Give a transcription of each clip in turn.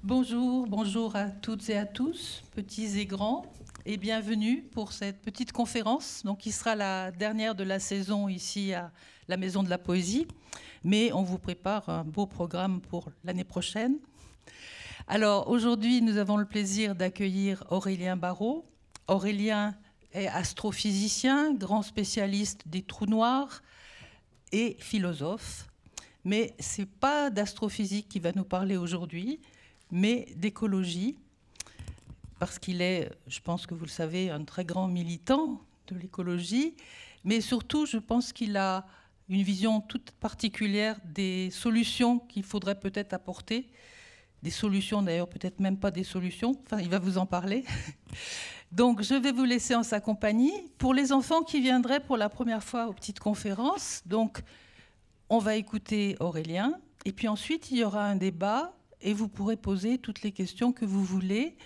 Bonjour, bonjour à toutes et à tous, petits et grands, et bienvenue pour cette petite conférence, donc qui sera la dernière de la saison ici à la Maison de la Poésie, mais on vous prépare un beau programme pour l'année prochaine. Alors aujourd'hui, nous avons le plaisir d'accueillir Aurélien Barraud. Aurélien est astrophysicien, grand spécialiste des trous noirs et philosophe, mais ce n'est pas d'astrophysique qui va nous parler aujourd'hui, mais d'écologie, parce qu'il est, je pense que vous le savez, un très grand militant de l'écologie, mais surtout, je pense qu'il a une vision toute particulière des solutions qu'il faudrait peut-être apporter, des solutions d'ailleurs, peut-être même pas des solutions, enfin, il va vous en parler. Donc, je vais vous laisser en sa compagnie. Pour les enfants qui viendraient pour la première fois aux petites conférences, donc, on va écouter Aurélien, et puis ensuite, il y aura un débat, et vous pourrez poser toutes les questions que vous voulez.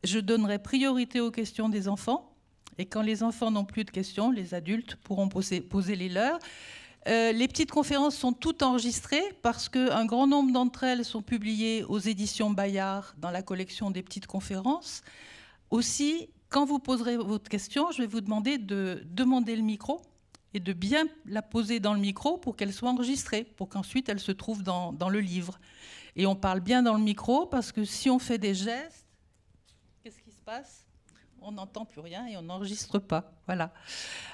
Je donnerai priorité aux questions des enfants. Et quand les enfants n'ont plus de questions, les adultes pourront poser les leurs. Les petites conférences sont toutes enregistrées parce qu'un grand nombre d'entre elles sont publiées aux éditions Bayard dans la collection des petites conférences. Aussi, quand vous poserez votre question, je vais vous demander de demander le micro et de bien la poser dans le micro pour qu'elle soit enregistrée, pour qu'ensuite elle se trouve dans le livre. Et on parle bien dans le micro parce que si on fait des gestes, qu'est-ce qui se passe? On n'entend plus rien et on n'enregistre pas. Voilà.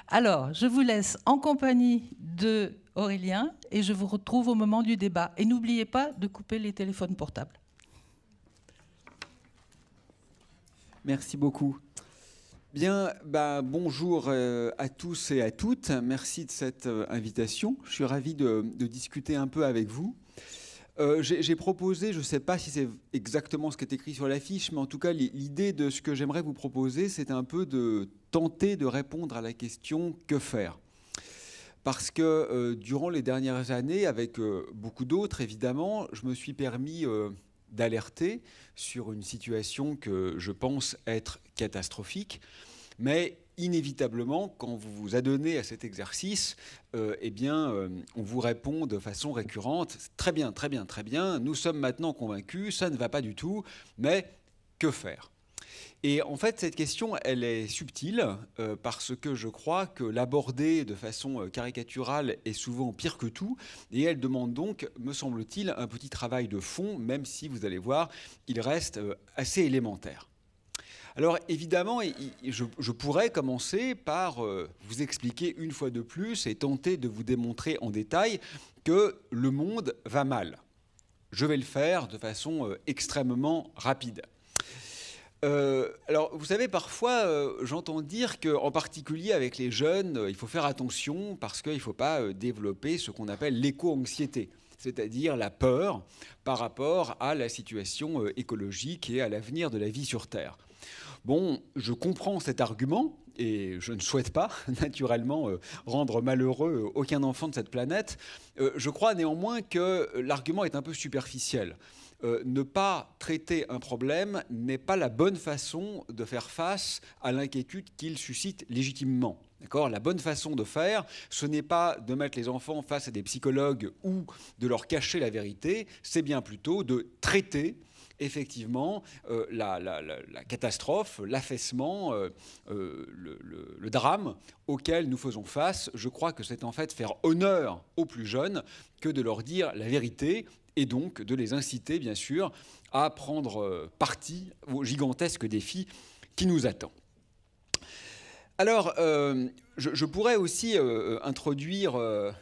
Alors, je vous laisse en compagnie de Aurélien et je vous retrouve au moment du débat. Et n'oubliez pas de couper les téléphones portables. Merci beaucoup. Bien, bonjour à tous et à toutes. Merci de cette invitation. Je suis ravi de discuter un peu avec vous. J'ai proposé, je ne sais pas si c'est exactement ce qui est écrit sur l'affiche, mais en tout cas, l'idée de ce que j'aimerais vous proposer, c'est un peu de tenter de répondre à la question « Que faire ?» Parce que durant les dernières années, avec beaucoup d'autres, évidemment, je me suis permis d'alerter sur une situation que je pense être catastrophique, mais inévitablement, quand vous vous adonnez à cet exercice, on vous répond de façon récurrente « Très bien, très bien, très bien, nous sommes maintenant convaincus, ça ne va pas du tout, mais que faire ?» Et en fait, cette question, elle est subtile parce que je crois que l'aborder de façon caricaturale est souvent pire que tout, et elle demande donc, me semble-t-il, un petit travail de fond, même si, vous allez voir, il reste assez élémentaire. Alors évidemment, je pourrais commencer par vous expliquer une fois de plus et tenter de vous démontrer en détail que le monde va mal. Je vais le faire de façon extrêmement rapide. Alors vous savez, parfois j'entends dire qu'en particulier avec les jeunes, il faut faire attention parce qu'il ne faut pas développer ce qu'on appelle l'éco-anxiété, c'est-à-dire la peur par rapport à la situation écologique et à l'avenir de la vie sur Terre. Bon, je comprends cet argument et je ne souhaite pas, naturellement, rendre malheureux aucun enfant de cette planète. Je crois néanmoins que l'argument est un peu superficiel. Ne pas traiter un problème n'est pas la bonne façon de faire face à l'inquiétude qu'il suscite légitimement. D'accord ? La bonne façon de faire, ce n'est pas de mettre les enfants face à des psychologues ou de leur cacher la vérité, c'est bien plutôt de traiter effectivement la catastrophe, l'affaissement, le drame auquel nous faisons face. Je crois que c'est en fait faire honneur aux plus jeunes que de leur dire la vérité et donc de les inciter, bien sûr, à prendre parti au gigantesque défi qui nous attend. Alors, je pourrais aussi introduire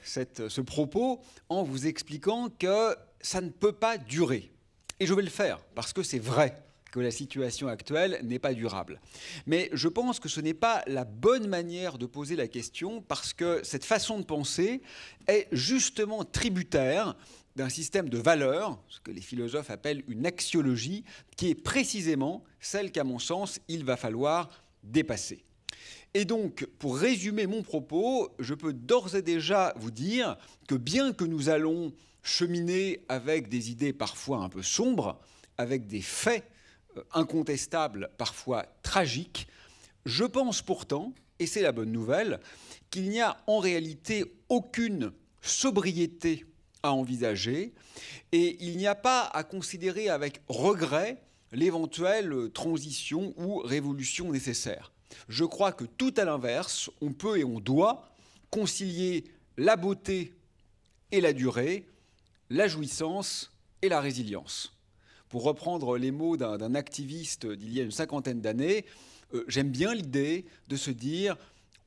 ce propos en vous expliquant que ça ne peut pas durer. Et je vais le faire, parce que c'est vrai que la situation actuelle n'est pas durable. Mais je pense que ce n'est pas la bonne manière de poser la question, parce que cette façon de penser est justement tributaire d'un système de valeurs, ce que les philosophes appellent une axiologie, qui est précisément celle qu'à mon sens, il va falloir dépasser. Et donc, pour résumer mon propos, je peux d'ores et déjà vous dire que bien que nous allons cheminer avec des idées parfois un peu sombres, avec des faits incontestables, parfois tragiques, je pense pourtant, et c'est la bonne nouvelle, qu'il n'y a en réalité aucune sobriété à envisager et il n'y a pas à considérer avec regret l'éventuelle transition ou révolution nécessaire. Je crois que tout à l'inverse, on peut et on doit concilier la beauté et la durée, la jouissance et la résilience. Pour reprendre les mots d'un activiste d'il y a une 50aine d'années, j'aime bien l'idée de se dire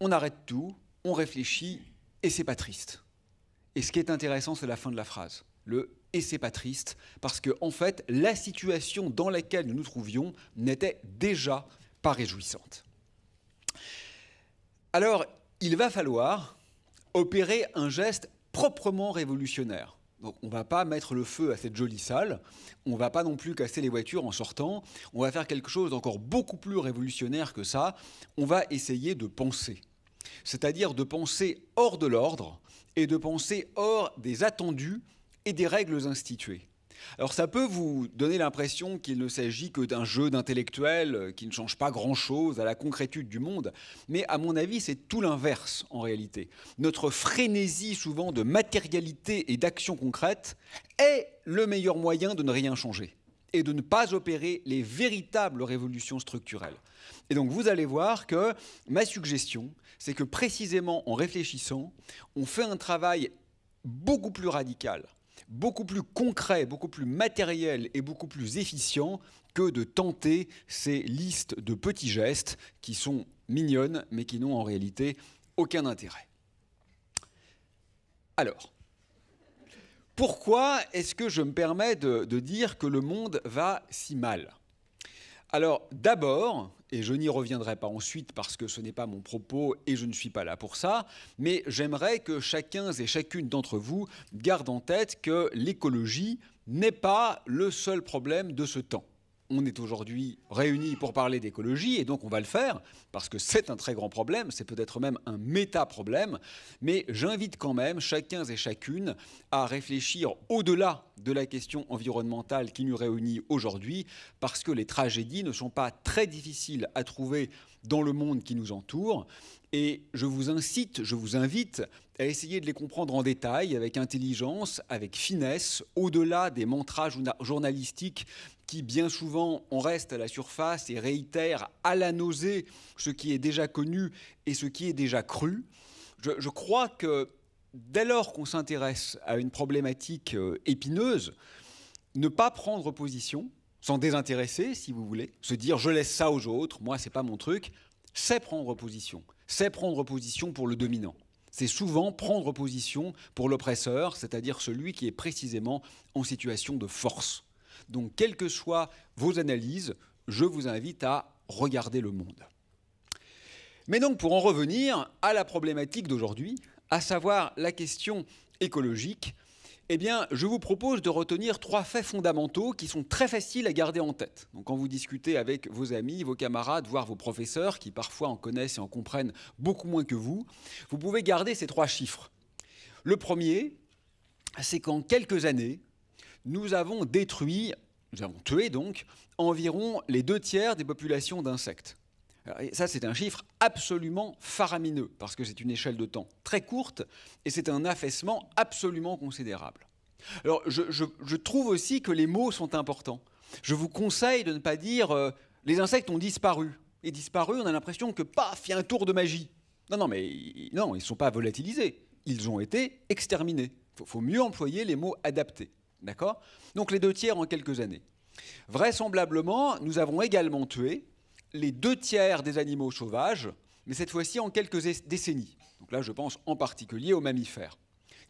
on arrête tout, on réfléchit et c'est pas triste. Et ce qui est intéressant, c'est la fin de la phrase. Le « et c'est pas triste » parce que, en fait, la situation dans laquelle nous nous trouvions n'était déjà pas réjouissante. Alors, il va falloir opérer un geste proprement révolutionnaire. Donc, on ne va pas mettre le feu à cette jolie salle, on ne va pas non plus casser les voitures en sortant, on va faire quelque chose d'encore beaucoup plus révolutionnaire que ça, on va essayer de penser. C'est-à-dire de penser hors de l'ordre et de penser hors des attendus et des règles instituées. Alors ça peut vous donner l'impression qu'il ne s'agit que d'un jeu d'intellectuels qui ne change pas grand-chose à la concrétude du monde, mais à mon avis c'est tout l'inverse en réalité. Notre frénésie souvent de matérialité et d'action concrète est le meilleur moyen de ne rien changer et de ne pas opérer les véritables révolutions structurelles. Et donc vous allez voir que ma suggestion, c'est que précisément en réfléchissant, on fait un travail beaucoup plus radical, beaucoup plus concret, beaucoup plus matériel et beaucoup plus efficient que de tenter ces listes de petits gestes qui sont mignonnes mais qui n'ont en réalité aucun intérêt. Alors, pourquoi est-ce que je me permets de dire que le monde va si mal ? Alors d'abord, et je n'y reviendrai pas ensuite parce que ce n'est pas mon propos et je ne suis pas là pour ça, mais j'aimerais que chacun et chacune d'entre vous garde en tête que l'écologie n'est pas le seul problème de ce temps. On est aujourd'hui réunis pour parler d'écologie et donc on va le faire parce que c'est un très grand problème, c'est peut-être même un méta-problème, mais j'invite quand même chacun et chacune à réfléchir au-delà de la question environnementale qui nous réunit aujourd'hui parce que les tragédies ne sont pas très difficiles à trouver dans le monde qui nous entoure et je vous invite à essayer de les comprendre en détail, avec intelligence, avec finesse, au-delà des mantras journalistiques qui bien souvent en restent à la surface et réitèrent à la nausée ce qui est déjà connu et ce qui est déjà cru. Je crois que dès lors qu'on s'intéresse à une problématique épineuse, ne pas prendre position, s'en désintéresser si vous voulez, se dire je laisse ça aux autres, moi c'est pas mon truc, c'est prendre position pour le dominant. C'est souvent prendre position pour l'oppresseur, c'est-à-dire celui qui est précisément en situation de force. Donc, quelles que soient vos analyses, je vous invite à regarder le monde. Mais donc, pour en revenir à la problématique d'aujourd'hui, à savoir la question écologique, eh bien, je vous propose de retenir 3 faits fondamentaux qui sont très faciles à garder en tête. Donc, quand vous discutez avec vos amis, vos camarades, voire vos professeurs, qui parfois en connaissent et en comprennent beaucoup moins que vous, vous pouvez garder ces 3 chiffres. Le premier, c'est qu'en quelques années, nous avons tué donc, environ les 2/3 des populations d'insectes. Et ça, c'est un chiffre absolument faramineux, parce que c'est une échelle de temps très courte, et c'est un affaissement absolument considérable. Alors, je trouve aussi que les mots sont importants. Je vous conseille de ne pas dire « les insectes ont disparu ». Et disparu, on a l'impression que, paf, il y a un tour de magie. Non, ils ne sont pas volatilisés. Ils ont été exterminés. Il faut mieux employer les mots adaptés. D'accord ? Donc, les 2/3 en quelques années. Vraisemblablement, nous avons également tué les 2/3 des animaux sauvages, mais cette fois-ci en quelques décennies. Donc là, je pense en particulier aux mammifères,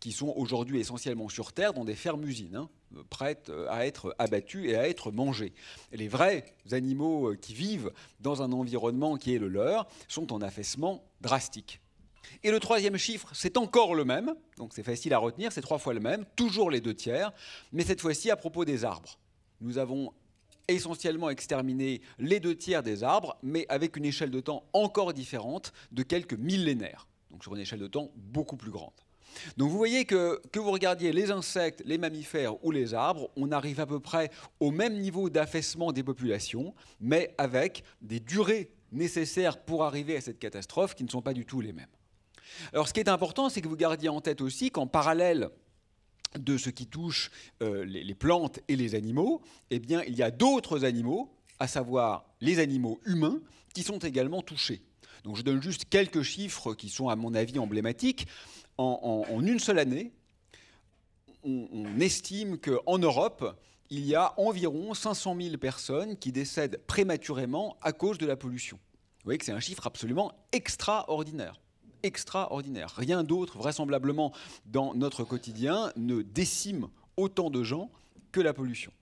qui sont aujourd'hui essentiellement sur Terre dans des fermes-usines, prêtes à être abattus et à être mangés. Et les vrais animaux qui vivent dans un environnement qui est le leur sont en affaissement drastique. Et le 3e chiffre, c'est encore le même, donc c'est facile à retenir, c'est 3 fois le même, toujours les 2/3, mais cette fois-ci à propos des arbres. Nous avons essentiellement exterminé les 2/3 des arbres, mais avec une échelle de temps encore différente de quelques millénaires, donc sur une échelle de temps beaucoup plus grande. Donc vous voyez que vous regardiez les insectes, les mammifères ou les arbres, on arrive à peu près au même niveau d'affaissement des populations, mais avec des durées nécessaires pour arriver à cette catastrophe qui ne sont pas du tout les mêmes. Alors ce qui est important, c'est que vous gardiez en tête aussi qu'en parallèle de ce qui touche les plantes et les animaux, eh bien, il y a d'autres animaux, à savoir les animaux humains, qui sont également touchés. Donc je donne juste quelques chiffres qui sont, à mon avis, emblématiques. En une seule année, on estime qu'en Europe, il y a environ 500 000 personnes qui décèdent prématurément à cause de la pollution. Vous voyez que c'est un chiffre absolument extraordinaire. Extraordinaire. Rien d'autre, vraisemblablement, dans notre quotidien, ne décime autant de gens que la pollution.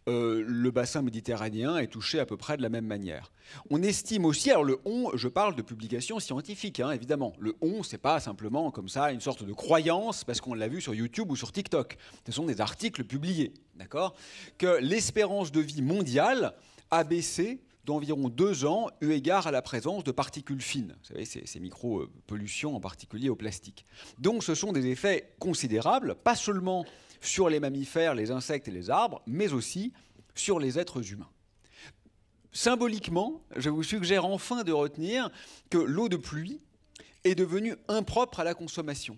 Le bassin méditerranéen est touché à peu près de la même manière. On estime aussi, alors le on, je parle de publications scientifiques, hein, évidemment. Le on, c'est pas simplement comme ça une sorte de croyance parce qu'on l'a vu sur YouTube ou sur TikTok. Ce sont des articles publiés, d'accord ? Que l'espérance de vie mondiale a baissé d'environ 2 ans, eu égard à la présence de particules fines. Vous savez, ces micro-pollutions, en particulier au plastique. Donc ce sont des effets considérables, pas seulement sur les mammifères, les insectes et les arbres, mais aussi sur les êtres humains. Symboliquement, je vous suggère enfin de retenir que l'eau de pluie est devenue impropre à la consommation.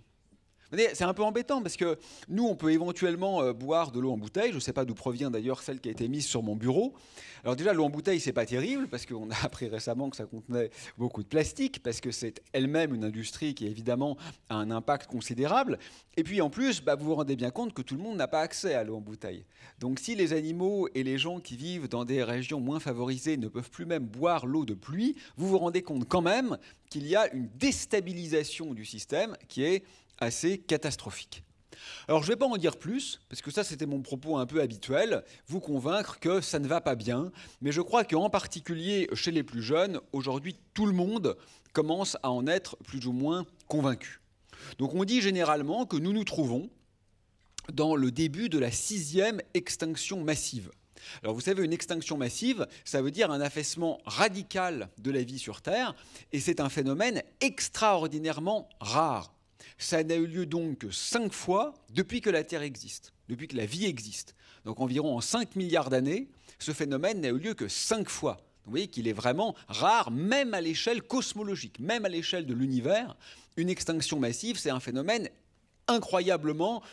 C'est un peu embêtant parce que nous, on peut éventuellement boire de l'eau en bouteille. Je ne sais pas d'où provient d'ailleurs celle qui a été mise sur mon bureau. Alors déjà, l'eau en bouteille, c'est pas terrible parce qu'on a appris récemment que ça contenait beaucoup de plastique, parce que c'est elle-même une industrie qui évidemment a un impact considérable. Et puis en plus, vous vous rendez bien compte que tout le monde n'a pas accès à l'eau en bouteille. Donc si les animaux et les gens qui vivent dans des régions moins favorisées ne peuvent plus même boire l'eau de pluie, vous vous rendez compte quand même qu'il y a une déstabilisation du système qui est assez catastrophique. Alors je ne vais pas en dire plus, parce que ça c'était mon propos un peu habituel, vous convaincre que ça ne va pas bien, mais je crois qu'en particulier chez les plus jeunes, aujourd'hui tout le monde commence à en être plus ou moins convaincu. Donc on dit généralement que nous nous trouvons dans le début de la 6e extinction massive. Alors vous savez, une extinction massive, ça veut dire un affaissement radical de la vie sur Terre, et c'est un phénomène extraordinairement rare. Ça n'a eu lieu donc que 5 fois depuis que la Terre existe, depuis que la vie existe. Donc environ en 5 milliards d'années, ce phénomène n'a eu lieu que 5 fois. Donc vous voyez qu'il est vraiment rare, même à l'échelle cosmologique, même à l'échelle de l'univers. Une extinction massive, c'est un phénomène incroyablement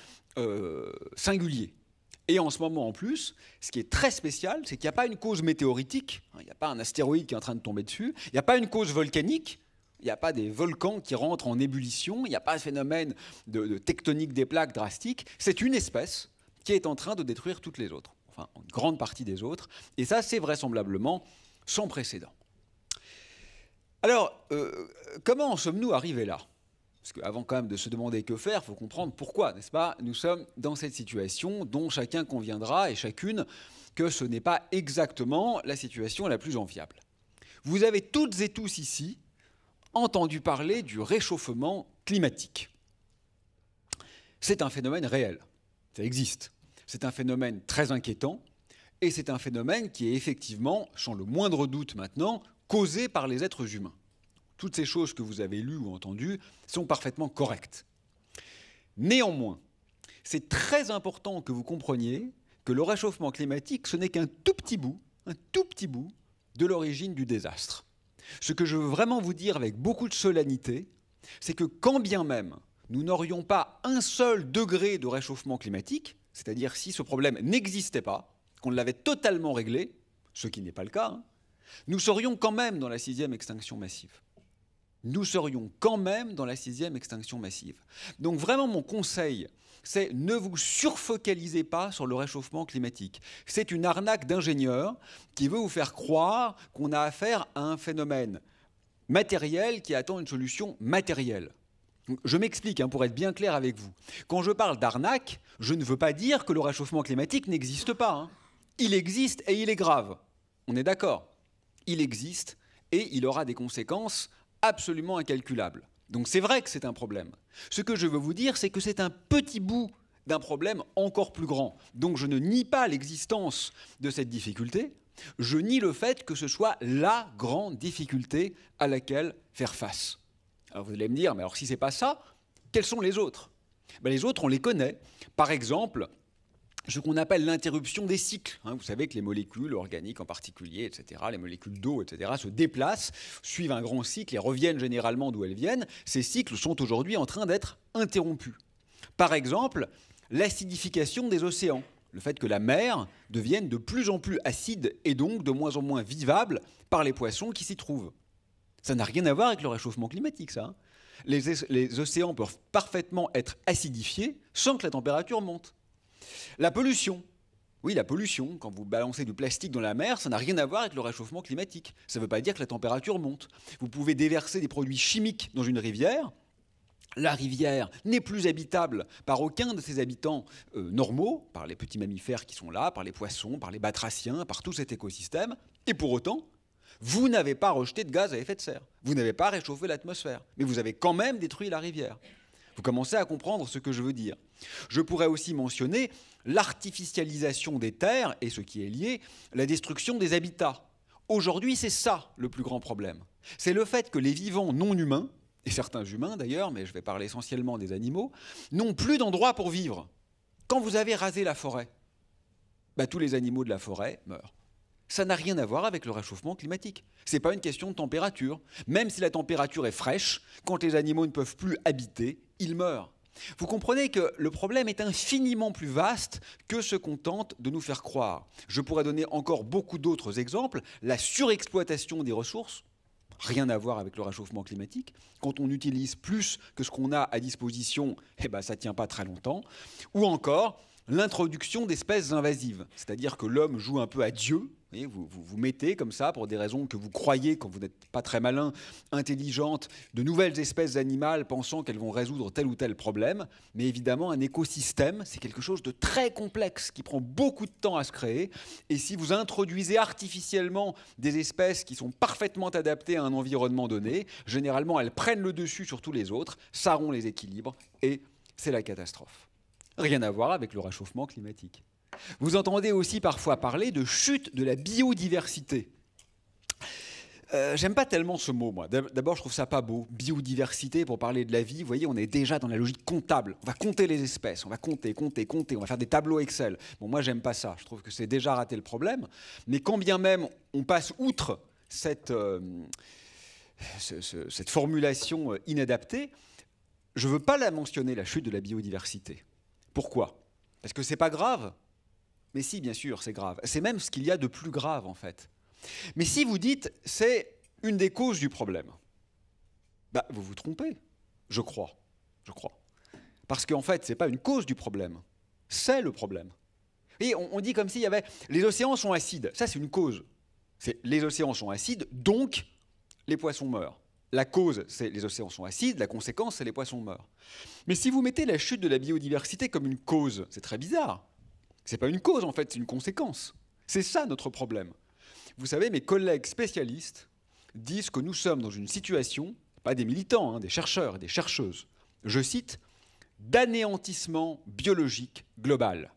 singulier. Et en ce moment, en plus, ce qui est très spécial, c'est qu'il n'y a pas une cause météoritique, il n'y a pas un astéroïde qui est en train de tomber dessus, il n'y a pas une cause volcanique, il n'y a pas des volcans qui rentrent en ébullition, il n'y a pas de phénomène de tectonique des plaques drastique. C'est une espèce qui est en train de détruire toutes les autres, enfin une grande partie des autres. Et ça, c'est vraisemblablement sans précédent. Alors, comment en sommes-nous arrivés là ? Parce qu'avant quand même de se demander que faire, il faut comprendre pourquoi, n'est-ce pas ? Nous sommes dans cette situation dont chacun conviendra et chacune que ce n'est pas exactement la situation la plus enviable. Vous avez toutes et tous ici entendu parler du réchauffement climatique. C'est un phénomène réel, ça existe. C'est un phénomène très inquiétant et c'est un phénomène qui est effectivement, sans le moindre doute maintenant, causé par les êtres humains. Toutes ces choses que vous avez lues ou entendues sont parfaitement correctes. Néanmoins, c'est très important que vous compreniez que le réchauffement climatique, ce n'est qu'un tout petit bout de l'origine du désastre. Ce que je veux vraiment vous dire avec beaucoup de solennité, c'est que quand bien même nous n'aurions pas un seul degré de réchauffement climatique, c'est-à-dire si ce problème n'existait pas, qu'on l'avait totalement réglé, ce qui n'est pas le cas, nous serions quand même dans la 6e extinction massive. Nous serions quand même dans la 6e extinction massive. Donc vraiment mon conseil, c'est ne vous surfocalisez pas sur le réchauffement climatique. C'est une arnaque d'ingénieur qui veut vous faire croire qu'on a affaire à un phénomène matériel qui attend une solution matérielle. Je m'explique pour être bien clair avec vous. Quand je parle d'arnaque, je ne veux pas dire que le réchauffement climatique n'existe pas. Il existe et il est grave. On est d'accord ? Il existe et il aura des conséquences absolument incalculable. Donc c'est vrai que c'est un problème. Ce que je veux vous dire, c'est que c'est un petit bout d'un problème encore plus grand. Donc je ne nie pas l'existence de cette difficulté, je nie le fait que ce soit la grande difficulté à laquelle faire face. Alors vous allez me dire, mais alors si ce n'est pas ça, quels sont les autres ? Les autres, on les connaît. Par exemple, ce qu'on appelle l'interruption des cycles. Vous savez que les molécules organiques en particulier, etc., les molécules d'eau, etc., se déplacent, suivent un grand cycle et reviennent généralement d'où elles viennent. Ces cycles sont aujourd'hui en train d'être interrompus. Par exemple, l'acidification des océans, le fait que la mer devienne de plus en plus acide et donc de moins en moins vivable par les poissons qui s'y trouvent. Ça n'a rien à voir avec le réchauffement climatique, ça. Les océans peuvent parfaitement être acidifiés sans que la température monte. La pollution. Oui, la pollution, quand vous balancez du plastique dans la mer, ça n'a rien à voir avec le réchauffement climatique. Ça ne veut pas dire que la température monte. Vous pouvez déverser des produits chimiques dans une rivière. La rivière n'est plus habitable par aucun de ses habitants normaux, par les petits mammifères qui sont là, par les poissons, par les batraciens, par tout cet écosystème. Et pour autant, vous n'avez pas rejeté de gaz à effet de serre. Vous n'avez pas réchauffé l'atmosphère. Mais vous avez quand même détruit la rivière. Vous commencez à comprendre ce que je veux dire. Je pourrais aussi mentionner l'artificialisation des terres et ce qui est lié, la destruction des habitats. Aujourd'hui, c'est ça le plus grand problème. C'est le fait que les vivants non humains, et certains humains d'ailleurs, mais je vais parler essentiellement des animaux, n'ont plus d'endroit pour vivre. Quand vous avez rasé la forêt, tous les animaux de la forêt meurent. Ça n'a rien à voir avec le réchauffement climatique. Ce n'est pas une question de température. Même si la température est fraîche, quand les animaux ne peuvent plus habiter, ils meurent. Vous comprenez que le problème est infiniment plus vaste que ce qu'on tente de nous faire croire. Je pourrais donner encore beaucoup d'autres exemples. La surexploitation des ressources, rien à voir avec le réchauffement climatique. Quand on utilise plus que ce qu'on a à disposition, ça ne tient pas très longtemps. Ou encore l'introduction d'espèces invasives, c'est-à-dire que l'homme joue un peu à Dieu. Vous mettez comme ça, pour des raisons que vous croyez, quand vous n'êtes pas très malin, intelligentes, de nouvelles espèces animales pensant qu'elles vont résoudre tel ou tel problème. Mais évidemment, un écosystème, c'est quelque chose de très complexe, qui prend beaucoup de temps à se créer. Et si vous introduisez artificiellement des espèces qui sont parfaitement adaptées à un environnement donné, généralement, elles prennent le dessus sur tous les autres, ça rompt les équilibres, et c'est la catastrophe. Rien à voir avec le réchauffement climatique. Vous entendez aussi parfois parler de chute de la biodiversité. J'aime pas tellement ce mot, moi. D'abord, je trouve ça pas beau. Biodiversité, pour parler de la vie, vous voyez, on est déjà dans la logique comptable. On va compter les espèces, on va compter, on va faire des tableaux Excel. Bon, moi, j'aime pas ça. Je trouve que c'est déjà raté le problème. Mais quand bien même on passe outre cette formulation inadaptée, je veux pas la mentionner, la chute de la biodiversité. Pourquoi ? Parce que c'est pas grave. Mais si, bien sûr, c'est grave. C'est même ce qu'il y a de plus grave, en fait. Mais si vous dites c'est une des causes du problème, vous vous trompez, je crois. Parce qu'en fait, ce n'est pas une cause du problème, c'est le problème. Et on dit comme s'il y avait les océans sont acides, ça c'est une cause. Les océans sont acides, donc les poissons meurent. La cause, c'est les océans sont acides, la conséquence, c'est les poissons meurent. Mais si vous mettez la chute de la biodiversité comme une cause, c'est très bizarre. Ce n'est pas une cause, en fait, c'est une conséquence. C'est ça notre problème. Vous savez, mes collègues spécialistes disent que nous sommes dans une situation, pas des militants, des chercheurs et des chercheuses, je cite, d'anéantissement biologique global.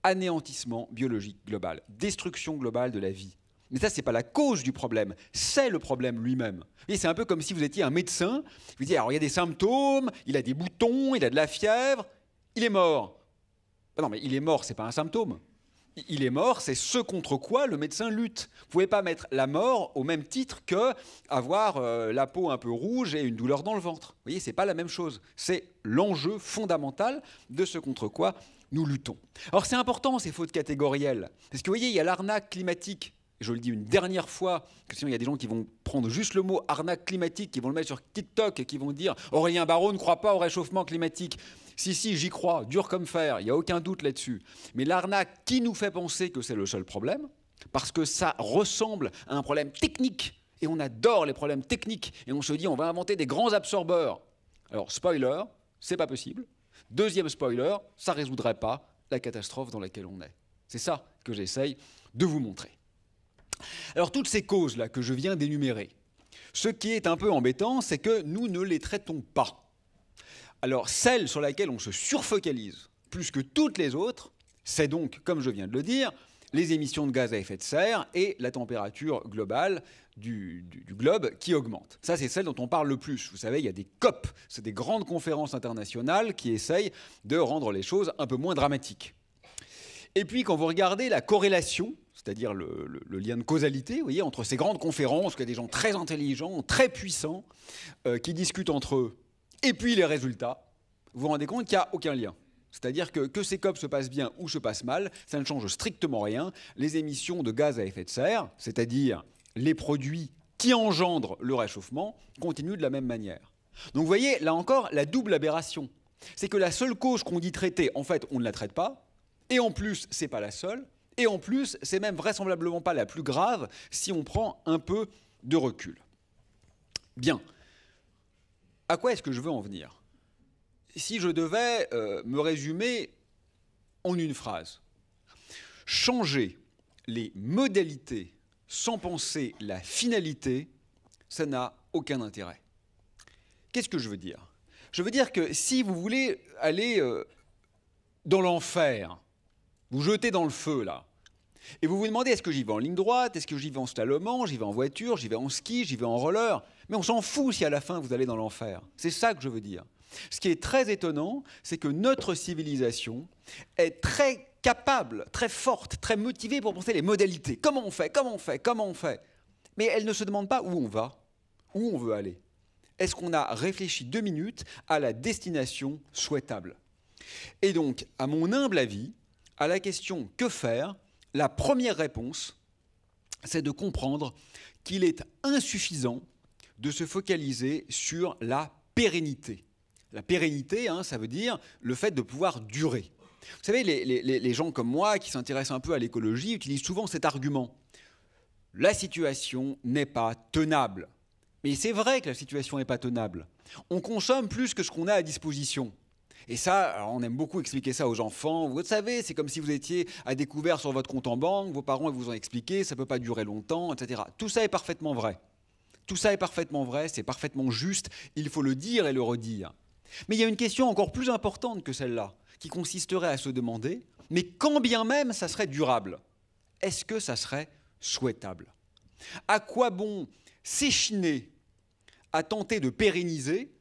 Anéantissement biologique global, destruction globale de la vie. Mais ça, ce n'est pas la cause du problème, c'est le problème lui-même. Et c'est un peu comme si vous étiez un médecin, vous dites, alors il y a des symptômes, il a des boutons, il a de la fièvre, il est mort. Non, mais il est mort, ce n'est pas un symptôme. Il est mort, c'est ce contre quoi le médecin lutte. Vous ne pouvez pas mettre la mort au même titre qu'avoir la peau un peu rouge et une douleur dans le ventre. Vous voyez, ce n'est pas la même chose. C'est l'enjeu fondamental de ce contre quoi nous luttons. Alors c'est important, ces fautes catégorielles. Parce que vous voyez, il y a l'arnaque climatique. Je le dis une dernière fois, parce que sinon il y a des gens qui vont prendre juste le mot arnaque climatique, qui vont le mettre sur TikTok et qui vont dire « Aurélien Barraud ne croit pas au réchauffement climatique ». Si, j'y crois, dur comme fer, il n'y a aucun doute là-dessus. Mais l'arnaque qui nous fait penser que c'est le seul problème, parce que ça ressemble à un problème technique, et on adore les problèmes techniques, et on se dit on va inventer des grands absorbeurs. Alors, spoiler, c'est pas possible. Deuxième spoiler, ça ne résoudrait pas la catastrophe dans laquelle on est. C'est ça que j'essaye de vous montrer. Alors, toutes ces causes-là que je viens d'énumérer, ce qui est un peu embêtant, c'est que nous ne les traitons pas. Alors, celle sur laquelle on se surfocalise plus que toutes les autres, c'est donc, comme je viens de le dire, les émissions de gaz à effet de serre et la température globale du globe qui augmente. Ça, c'est celle dont on parle le plus. Vous savez, il y a des COP, c'est des grandes conférences internationales qui essayent de rendre les choses un peu moins dramatiques. Et puis, quand vous regardez la corrélation, c'est-à-dire le lien de causalité, vous voyez, entre ces grandes conférences, où il y a des gens très intelligents, très puissants, qui discutent entre eux, et puis les résultats, vous vous rendez compte qu'il n'y a aucun lien. C'est-à-dire que ces COP se passent bien ou se passent mal, ça ne change strictement rien. Les émissions de gaz à effet de serre, c'est-à-dire les produits qui engendrent le réchauffement, continuent de la même manière. Donc vous voyez, là encore, la double aberration. C'est que la seule cause qu'on dit traiter, en fait, on ne la traite pas, et en plus, ce n'est pas la seule, et en plus, c'est même vraisemblablement pas la plus grave si on prend un peu de recul. Bien. À quoi est-ce que je veux en venir ? Si je devais me résumer en une phrase, changer les modalités sans penser la finalité, ça n'a aucun intérêt. Qu'est-ce que je veux dire ? Je veux dire que si vous voulez aller dans l'enfer, vous jetez dans le feu là, et vous vous demandez est-ce que j'y vais en ligne droite, est-ce que j'y vais en slalomant, j'y vais en voiture, j'y vais en ski, j'y vais en roller, mais on s'en fout si à la fin vous allez dans l'enfer. C'est ça que je veux dire. Ce qui est très étonnant, c'est que notre civilisation est très capable, très forte, très motivée pour penser les modalités. Comment on fait ? Comment on fait ? Comment on fait ? Mais elle ne se demande pas où on va, où on veut aller. Est-ce qu'on a réfléchi 2 minutes à la destination souhaitable ? Et donc, à mon humble avis, à la question « que faire ?», la première réponse, c'est de comprendre qu'il est insuffisant de se focaliser sur la pérennité. La pérennité, ça veut dire le fait de pouvoir durer. Vous savez, les gens comme moi qui s'intéressent un peu à l'écologie utilisent souvent cet argument. La situation n'est pas tenable. Mais c'est vrai que la situation n'est pas tenable. On consomme plus que ce qu'on a à disposition. Et ça, alors on aime beaucoup expliquer ça aux enfants. Vous savez, c'est comme si vous étiez à découvert sur votre compte en banque, vos parents vous ont expliqué, ça ne peut pas durer longtemps, etc. Tout ça est parfaitement vrai. Tout ça est parfaitement vrai, c'est parfaitement juste, il faut le dire et le redire. Mais il y a une question encore plus importante que celle-là, qui consisterait à se demander, mais quand bien même ça serait durable, est-ce que ça serait souhaitable ? À quoi bon s'échiner à tenter de pérenniser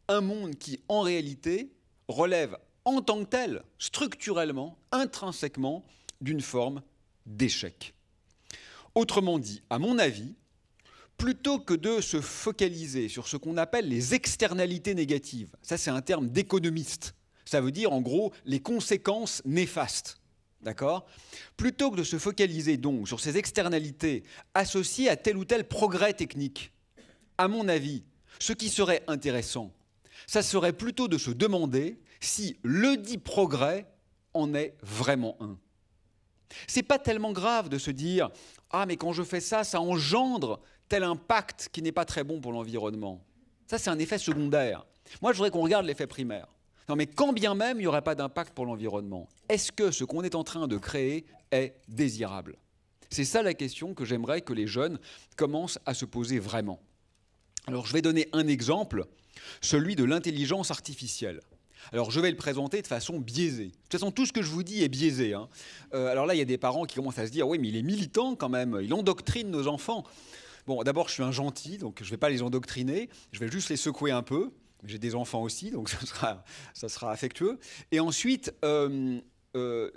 un monde qui, en réalité, relève en tant que tel, structurellement, intrinsèquement, d'une forme d'échec. Autrement dit, à mon avis, plutôt que de se focaliser sur ce qu'on appelle les externalités négatives, ça c'est un terme d'économiste, ça veut dire en gros les conséquences néfastes, d'accord ? Plutôt que de se focaliser donc sur ces externalités associées à tel ou tel progrès technique, à mon avis, ce qui serait intéressant, ça serait plutôt de se demander si le dit progrès en est vraiment un. C'est pas tellement grave de se dire « Ah, mais quand je fais ça, ça engendre tel impact qui n'est pas très bon pour l'environnement. » Ça, c'est un effet secondaire. Moi, je voudrais qu'on regarde l'effet primaire. Non, mais quand bien même il n'y aurait pas d'impact pour l'environnement, est-ce que ce qu'on est en train de créer est désirable ? C'est ça la question que j'aimerais que les jeunes commencent à se poser vraiment. Alors, je vais donner un exemple, celui de l'intelligence artificielle. Alors, je vais le présenter de façon biaisée. De toute façon, tout ce que je vous dis est biaisé. Alors là, il y a des parents qui commencent à se dire « Oui, mais il est militant quand même, il endoctrine nos enfants. » Bon, d'abord, je suis un gentil, donc je ne vais pas les endoctriner, je vais juste les secouer un peu. J'ai des enfants aussi, donc ça sera affectueux. Et ensuite,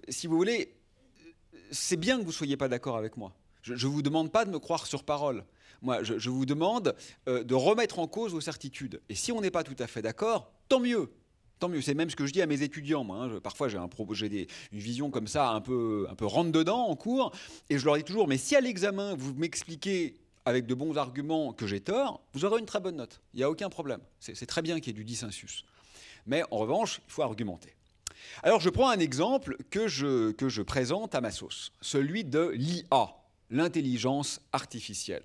si vous voulez, c'est bien que vous ne soyez pas d'accord avec moi. Je ne vous demande pas de me croire sur parole. Moi, je vous demande de remettre en cause vos certitudes. Et si on n'est pas tout à fait d'accord, tant mieux. Tant mieux, c'est même ce que je dis à mes étudiants. Moi, parfois, j'ai une vision comme ça, un peu rentre-dedans en cours, et je leur dis toujours, mais si à l'examen, vous m'expliquez avec de bons arguments que j'ai tort, vous aurez une très bonne note. Il n'y a aucun problème. C'est très bien qu'il y ait du dissensus. Mais en revanche, il faut argumenter. Alors, je prends un exemple que je présente à ma sauce, celui de l'IA, l'intelligence artificielle.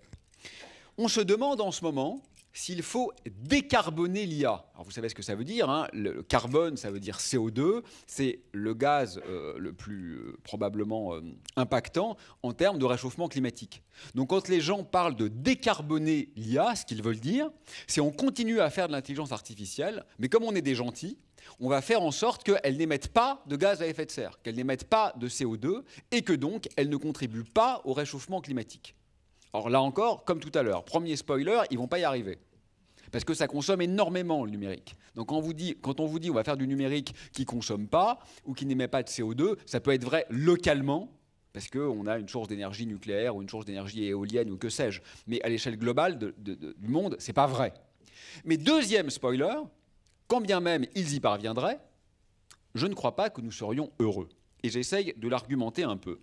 On se demande en ce moment s'il faut décarboner l'IA. Alors vous savez ce que ça veut dire, le carbone, ça veut dire CO2, c'est le gaz le plus probablement impactant en termes de réchauffement climatique. Donc quand les gens parlent de décarboner l'IA, ce qu'ils veulent dire, c'est on continue à faire de l'intelligence artificielle, mais comme on est des gentils, on va faire en sorte qu'elle n'émette pas de gaz à effet de serre, qu'elle n'émette pas de CO2, et que donc elle ne contribue pas au réchauffement climatique. Alors là encore, comme tout à l'heure, premier spoiler, ils ne vont pas y arriver. Parce que ça consomme énormément le numérique. Donc quand on vous dit on va faire du numérique qui ne consomme pas ou qui n'émet pas de CO2, ça peut être vrai localement, parce qu'on a une source d'énergie nucléaire ou une source d'énergie éolienne ou que sais-je. Mais à l'échelle globale du monde, ce n'est pas vrai. Mais deuxième spoiler, quand bien même ils y parviendraient, je ne crois pas que nous serions heureux. Et j'essaye de l'argumenter un peu.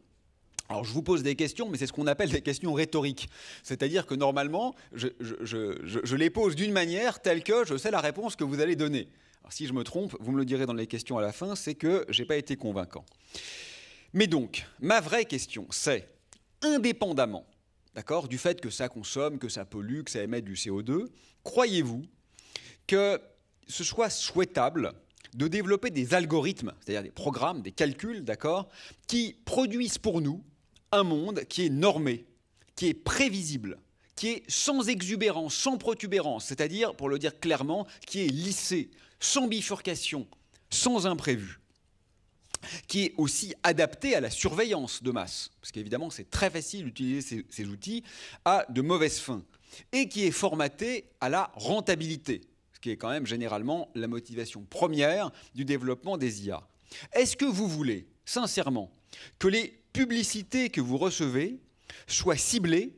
Alors je vous pose des questions, mais c'est ce qu'on appelle des questions rhétoriques. C'est-à-dire que normalement, je les pose d'une manière telle que je sais la réponse que vous allez donner. Alors, si je me trompe, vous me le direz dans les questions à la fin, c'est que je n'ai pas été convaincant. Mais donc, ma vraie question, c'est, indépendamment, d'accord, du fait que ça consomme, que ça pollue, que ça émet du CO2, croyez-vous que ce soit souhaitable de développer des algorithmes, c'est-à-dire des programmes, des calculs, d'accord, qui produisent pour nous un monde qui est normé, qui est prévisible, qui est sans exubérance, sans protubérance, c'est-à-dire, pour le dire clairement, qui est lissé, sans bifurcation, sans imprévu, qui est aussi adapté à la surveillance de masse, parce qu'évidemment c'est très facile d'utiliser ces outils à de mauvaises fins, et qui est formaté à la rentabilité, ce qui est quand même généralement la motivation première du développement des IA. Est-ce que vous voulez, sincèrement, que les publicités que vous recevez soient ciblées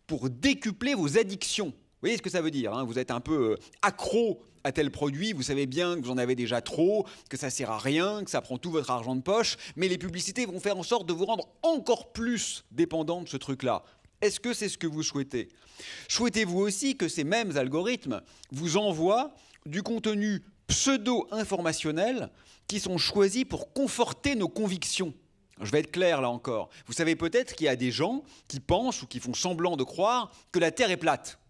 pour décupler vos addictions? Vous voyez ce que ça veut dire, hein? Vous êtes un peu accro à tel produit, vous savez bien que vous en avez déjà trop, que ça ne sert à rien, que ça prend tout votre argent de poche, mais les publicités vont faire en sorte de vous rendre encore plus dépendant de ce truc-là. Est-ce que c'est ce que vous souhaitez? Souhaitez-vous aussi que ces mêmes algorithmes vous envoient du contenu pseudo-informationnel qui sont choisis pour conforter nos convictions? Je vais être clair là encore. Vous savez peut-être qu'il y a des gens qui pensent ou qui font semblant de croire que la Terre est plate.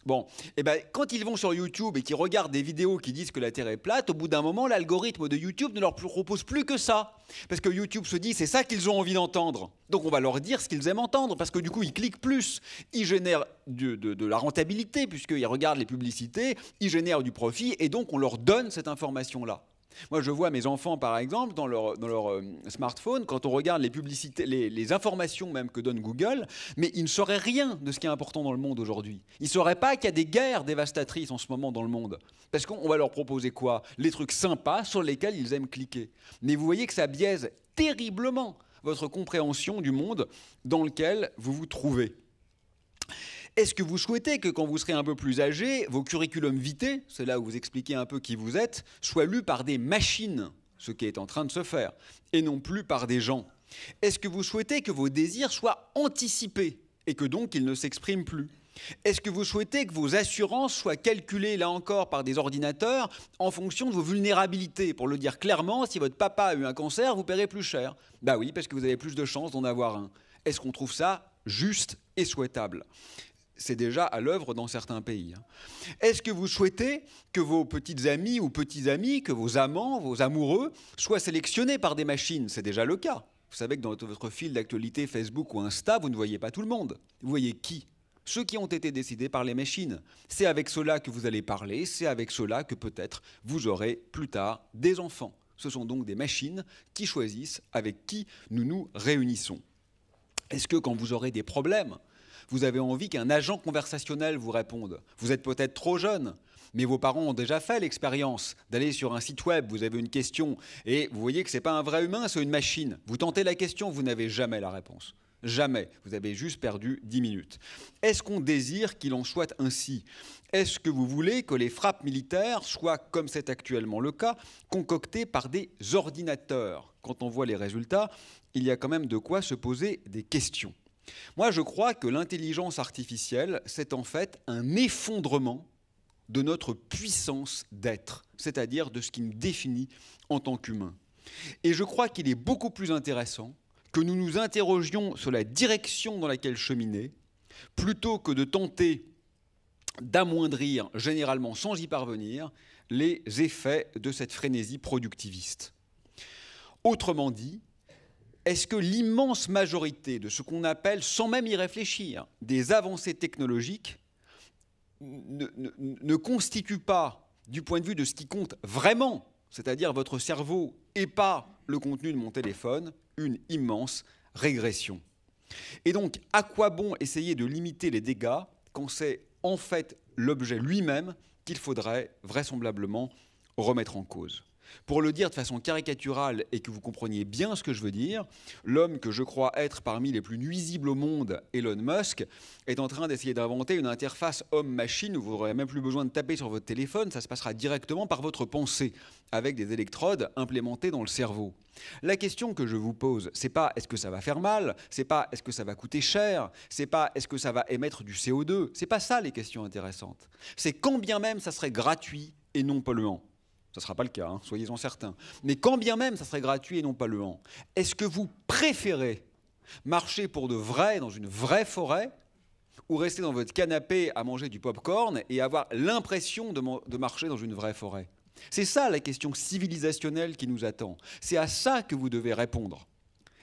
Bon, et ben, quand ils vont sur YouTube et qu'ils regardent des vidéos qui disent que la Terre est plate, au bout d'un moment, l'algorithme de YouTube ne leur propose plus que ça. Parce que YouTube se dit, c'est ça qu'ils ont envie d'entendre. Donc on va leur dire ce qu'ils aiment entendre, parce que du coup, ils cliquent plus. Ils génèrent de la rentabilité, puisqu'ils regardent les publicités, ils génèrent du profit, et donc on leur donne cette information-là. Moi, je vois mes enfants, par exemple, dans leur smartphone, quand on regarde les publicités, les informations même que donne Google, mais ils ne sauraient rien de ce qui est important dans le monde aujourd'hui. Ils ne sauraient pas qu'il y a des guerres dévastatrices en ce moment dans le monde. Parce qu'on va leur proposer quoi? Les trucs sympas sur lesquels ils aiment cliquer. Mais vous voyez que ça biaise terriblement votre compréhension du monde dans lequel vous vous trouvez. Est-ce que vous souhaitez que quand vous serez un peu plus âgé, vos curriculum vitae, c'est là où vous expliquez un peu qui vous êtes, soient lus par des machines, ce qui est en train de se faire, et non plus par des gens? Est-ce que vous souhaitez que vos désirs soient anticipés et que donc ils ne s'expriment plus? Est-ce que vous souhaitez que vos assurances soient calculées, là encore, par des ordinateurs en fonction de vos vulnérabilités? Pour le dire clairement, si votre papa a eu un cancer, vous paierez plus cher. Bah oui, parce que vous avez plus de chances d'en avoir un. Est-ce qu'on trouve ça juste et souhaitable? C'est déjà à l'œuvre dans certains pays. Est-ce que vous souhaitez que vos petites amies ou petits amis, que vos amants, vos amoureux, soient sélectionnés par des machines? C'est déjà le cas. Vous savez que dans votre fil d'actualité Facebook ou Insta, vous ne voyez pas tout le monde. Vous voyez qui? Ceux qui ont été décidés par les machines. C'est avec ceux-là que vous allez parler, c'est avec ceux-là que peut-être vous aurez plus tard des enfants. Ce sont donc des machines qui choisissent avec qui nous nous réunissons. Est-ce que quand vous aurez des problèmes, vous avez envie qu'un agent conversationnel vous réponde? Vous êtes peut-être trop jeune, mais vos parents ont déjà fait l'expérience d'aller sur un site web, vous avez une question, et vous voyez que ce n'est pas un vrai humain, c'est une machine. Vous tentez la question, vous n'avez jamais la réponse. Jamais. Vous avez juste perdu 10 minutes. Est-ce qu'on désire qu'il en soit ainsi? Est-ce que vous voulez que les frappes militaires soient, comme c'est actuellement le cas, concoctées par des ordinateurs? Quand on voit les résultats, il y a quand même de quoi se poser des questions. Moi, je crois que l'intelligence artificielle, c'est en fait un effondrement de notre puissance d'être, c'est-à-dire de ce qui nous définit en tant qu'humains. Et je crois qu'il est beaucoup plus intéressant que nous nous interrogions sur la direction dans laquelle cheminer, plutôt que de tenter d'amoindrir, généralement sans y parvenir, les effets de cette frénésie productiviste. Autrement dit, est-ce que l'immense majorité de ce qu'on appelle, sans même y réfléchir, des avancées technologiques ne constituent pas, du point de vue de ce qui compte vraiment, c'est-à-dire votre cerveau et pas le contenu de mon téléphone, une immense régression? Et donc, à quoi bon essayer de limiter les dégâts quand c'est en fait l'objet lui-même qu'il faudrait vraisemblablement remettre en cause? Pour le dire de façon caricaturale et que vous compreniez bien ce que je veux dire, l'homme que je crois être parmi les plus nuisibles au monde, Elon Musk, est en train d'essayer d'inventer une interface homme-machine où vous n'aurez même plus besoin de taper sur votre téléphone, ça se passera directement par votre pensée, avec des électrodes implémentées dans le cerveau. La question que je vous pose, c'est pas est-ce que ça va faire mal, c'est pas est-ce que ça va coûter cher, c'est pas est-ce que ça va émettre du CO2, c'est pas ça les questions intéressantes. C'est quand bien même ça serait gratuit et non polluant. Ça ne sera pas le cas, hein, soyez-en certains. Mais quand bien même ça serait gratuit et non polluant, est-ce que vous préférez marcher pour de vrai dans une vraie forêt ou rester dans votre canapé à manger du pop-corn et avoir l'impression de marcher dans une vraie forêt? C'est ça la question civilisationnelle qui nous attend. C'est à ça que vous devez répondre.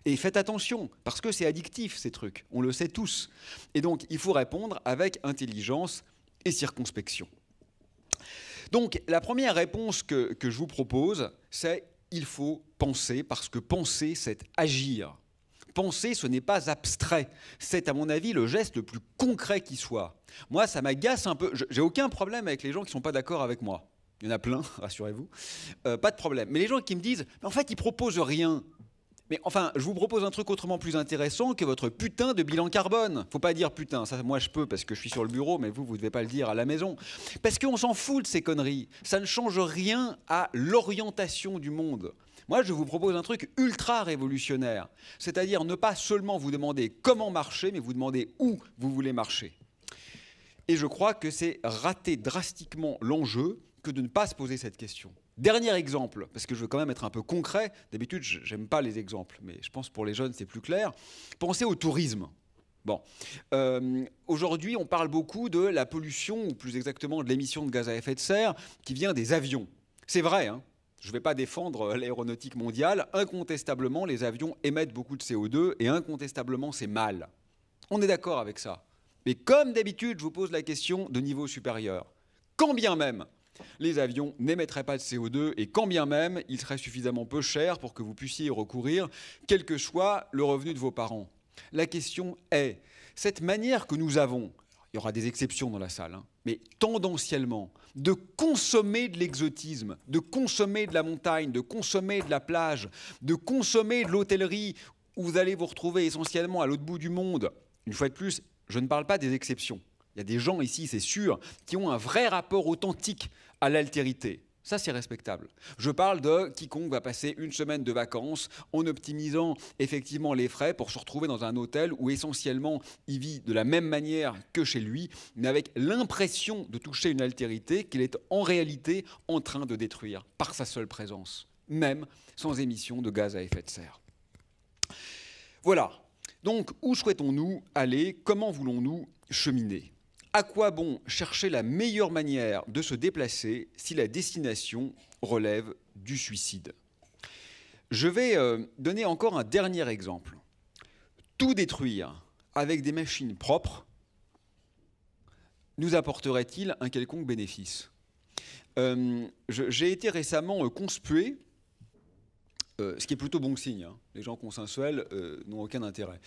Et faites attention, parce que c'est addictif ces trucs, on le sait tous. Et donc il faut répondre avec intelligence et circonspection. Donc la première réponse que je vous propose, c'est il faut penser, parce que penser, c'est agir. Penser, ce n'est pas abstrait. C'est, à mon avis, le geste le plus concret qui soit. Moi, ça m'agace un peu. J'ai aucun problème avec les gens qui ne sont pas d'accord avec moi. Il y en a plein, rassurez-vous. Pas de problème. Mais les gens qui me disent, mais en fait, ils ne proposent rien. Mais enfin, je vous propose un truc autrement plus intéressant que votre putain de bilan carbone. Faut pas dire putain, ça moi je peux parce que je suis sur le bureau, mais vous ne devez pas le dire à la maison. Parce qu'on s'en fout de ces conneries. Ça ne change rien à l'orientation du monde. Moi, je vous propose un truc ultra révolutionnaire. C'est-à-dire ne pas seulement vous demander comment marcher, mais vous demander où vous voulez marcher. Et je crois que c'est rater drastiquement l'enjeu que de ne pas se poser cette question. Dernier exemple, parce que je veux quand même être un peu concret. D'habitude, j'aime pas les exemples, mais je pense que pour les jeunes, c'est plus clair. Pensez au tourisme. Bon, aujourd'hui, on parle beaucoup de la pollution, ou plus exactement de l'émission de gaz à effet de serre, qui vient des avions. C'est vrai, hein. Je ne vais pas défendre l'aéronautique mondiale. Incontestablement, les avions émettent beaucoup de CO2 et incontestablement, c'est mal. On est d'accord avec ça. Mais comme d'habitude, je vous pose la question de niveau supérieur. Quand bien même les avions n'émettraient pas de CO2 et quand bien même ils seraient suffisamment peu chers pour que vous puissiez y recourir, quel que soit le revenu de vos parents. La question est, cette manière que nous avons, il y aura des exceptions dans la salle, hein, mais tendanciellement, de consommer de l'exotisme, de consommer de la montagne, de consommer de la plage, de consommer de l'hôtellerie, où vous allez vous retrouver essentiellement à l'autre bout du monde. Une fois de plus, je ne parle pas des exceptions. Il y a des gens ici, c'est sûr, qui ont un vrai rapport authentique à l'altérité. Ça, c'est respectable. Je parle de quiconque va passer une semaine de vacances en optimisant effectivement les frais pour se retrouver dans un hôtel où essentiellement il vit de la même manière que chez lui, mais avec l'impression de toucher une altérité qu'il est en réalité en train de détruire par sa seule présence, même sans émission de gaz à effet de serre. Voilà. Donc, où souhaitons-nous aller? Comment voulons-nous cheminer? À quoi bon chercher la meilleure manière de se déplacer si la destination relève du suicide? Je vais donner encore un dernier exemple. Tout détruire avec des machines propres nous apporterait-il un quelconque bénéfice? J'ai été récemment conspué, ce qui est plutôt bon signe, hein. Les gens consensuels n'ont aucun intérêt.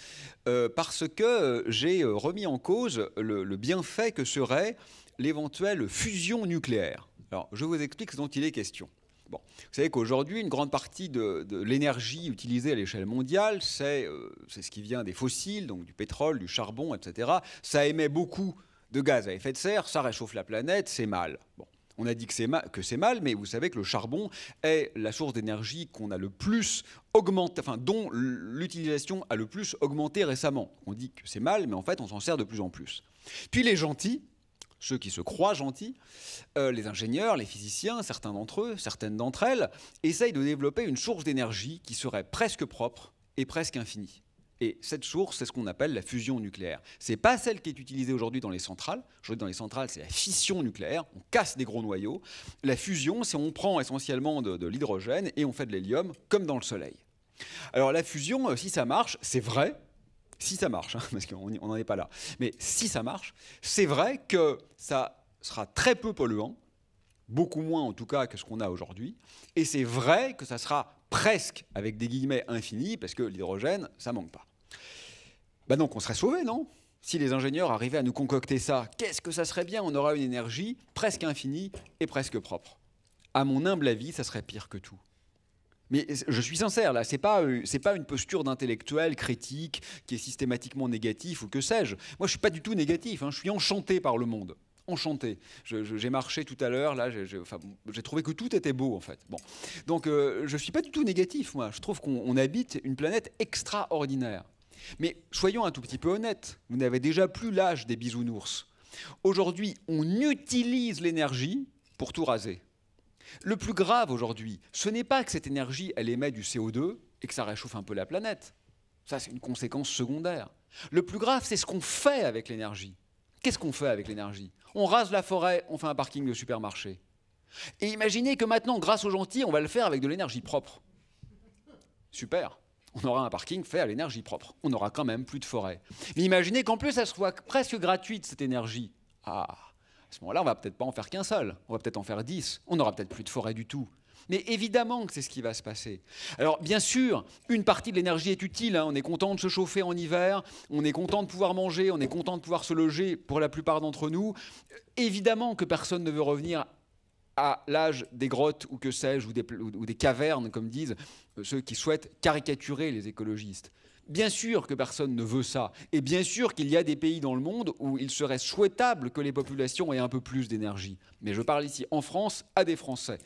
Parce que j'ai remis en cause le bienfait que serait l'éventuelle fusion nucléaire. Alors, je vous explique ce dont il est question. Bon, vous savez qu'aujourd'hui, une grande partie de l'énergie utilisée à l'échelle mondiale, c'est ce qui vient des fossiles, donc du pétrole, du charbon, etc. Ça émet beaucoup de gaz à effet de serre, ça réchauffe la planète, c'est mal. Bon. On a dit que c'est mal, mais vous savez que le charbon est la source d'énergie qu'on a le plus augmenté, enfin, dont l'utilisation a le plus augmenté récemment. On dit que c'est mal, mais en fait, on s'en sert de plus en plus. Puis les gentils, ceux qui se croient gentils, les ingénieurs, les physiciens, certains d'entre eux, certaines d'entre elles, essayent de développer une source d'énergie qui serait presque propre et presque infinie. Et cette source, c'est ce qu'on appelle la fusion nucléaire. Ce n'est pas celle qui est utilisée aujourd'hui dans les centrales. Aujourd'hui, dans les centrales, c'est la fission nucléaire. On casse des gros noyaux. La fusion, c'est on prend essentiellement de l'hydrogène et on fait de l'hélium, comme dans le Soleil. Alors la fusion, si ça marche, c'est vrai. Si ça marche, hein, parce qu'on n'en est pas là. Mais si ça marche, c'est vrai que ça sera très peu polluant, beaucoup moins en tout cas que ce qu'on a aujourd'hui. Et c'est vrai que ça sera presque, avec des guillemets, infini, parce que l'hydrogène, ça manque pas. Ben donc on serait sauvés, non? Si les ingénieurs arrivaient à nous concocter ça, qu'est-ce que ça serait bien? On aura une énergie presque infinie et presque propre. à mon humble avis, ça serait pire que tout. Mais je suis sincère, là, c'est pas une posture d'intellectuel critique qui est systématiquement négatif ou que sais-je. Moi, je suis pas du tout négatif, hein, je suis enchanté par le monde. Enchanté. J'ai marché tout à l'heure, là, j'ai trouvé que tout était beau, en fait. Bon. Donc, je suis pas du tout négatif, moi. Je trouve qu'on habite une planète extraordinaire. Mais soyons un tout petit peu honnêtes, vous n'avez déjà plus l'âge des bisounours. Aujourd'hui, on utilise l'énergie pour tout raser. Le plus grave aujourd'hui, ce n'est pas que cette énergie, elle émet du CO2 et que ça réchauffe un peu la planète. Ça, c'est une conséquence secondaire. Le plus grave, c'est ce qu'on fait avec l'énergie. Qu'est-ce qu'on fait avec l'énergie? On rase la forêt, on fait un parking de supermarché. Et imaginez que maintenant, grâce aux gentils, on va le faire avec de l'énergie propre. Super. On aura un parking fait à l'énergie propre. On n'aura quand même plus de forêt. Mais imaginez qu'en plus, elle soit presque gratuite, cette énergie. Ah, à ce moment-là, on va peut-être pas en faire qu'un seul. On va peut-être en faire 10. On n'aura peut-être plus de forêt du tout. Mais évidemment que c'est ce qui va se passer. Alors, bien sûr, une partie de l'énergie est utile. Hein. On est content de se chauffer en hiver. On est content de pouvoir manger. On est content de pouvoir se loger pour la plupart d'entre nous. Évidemment que personne ne veut revenir à l'âge des grottes ou que sais-je, ou des cavernes, comme disent ceux qui souhaitent caricaturer les écologistes. Bien sûr que personne ne veut ça. Et bien sûr qu'il y a des pays dans le monde où il serait souhaitable que les populations aient un peu plus d'énergie. Mais je parle ici en France à des Français.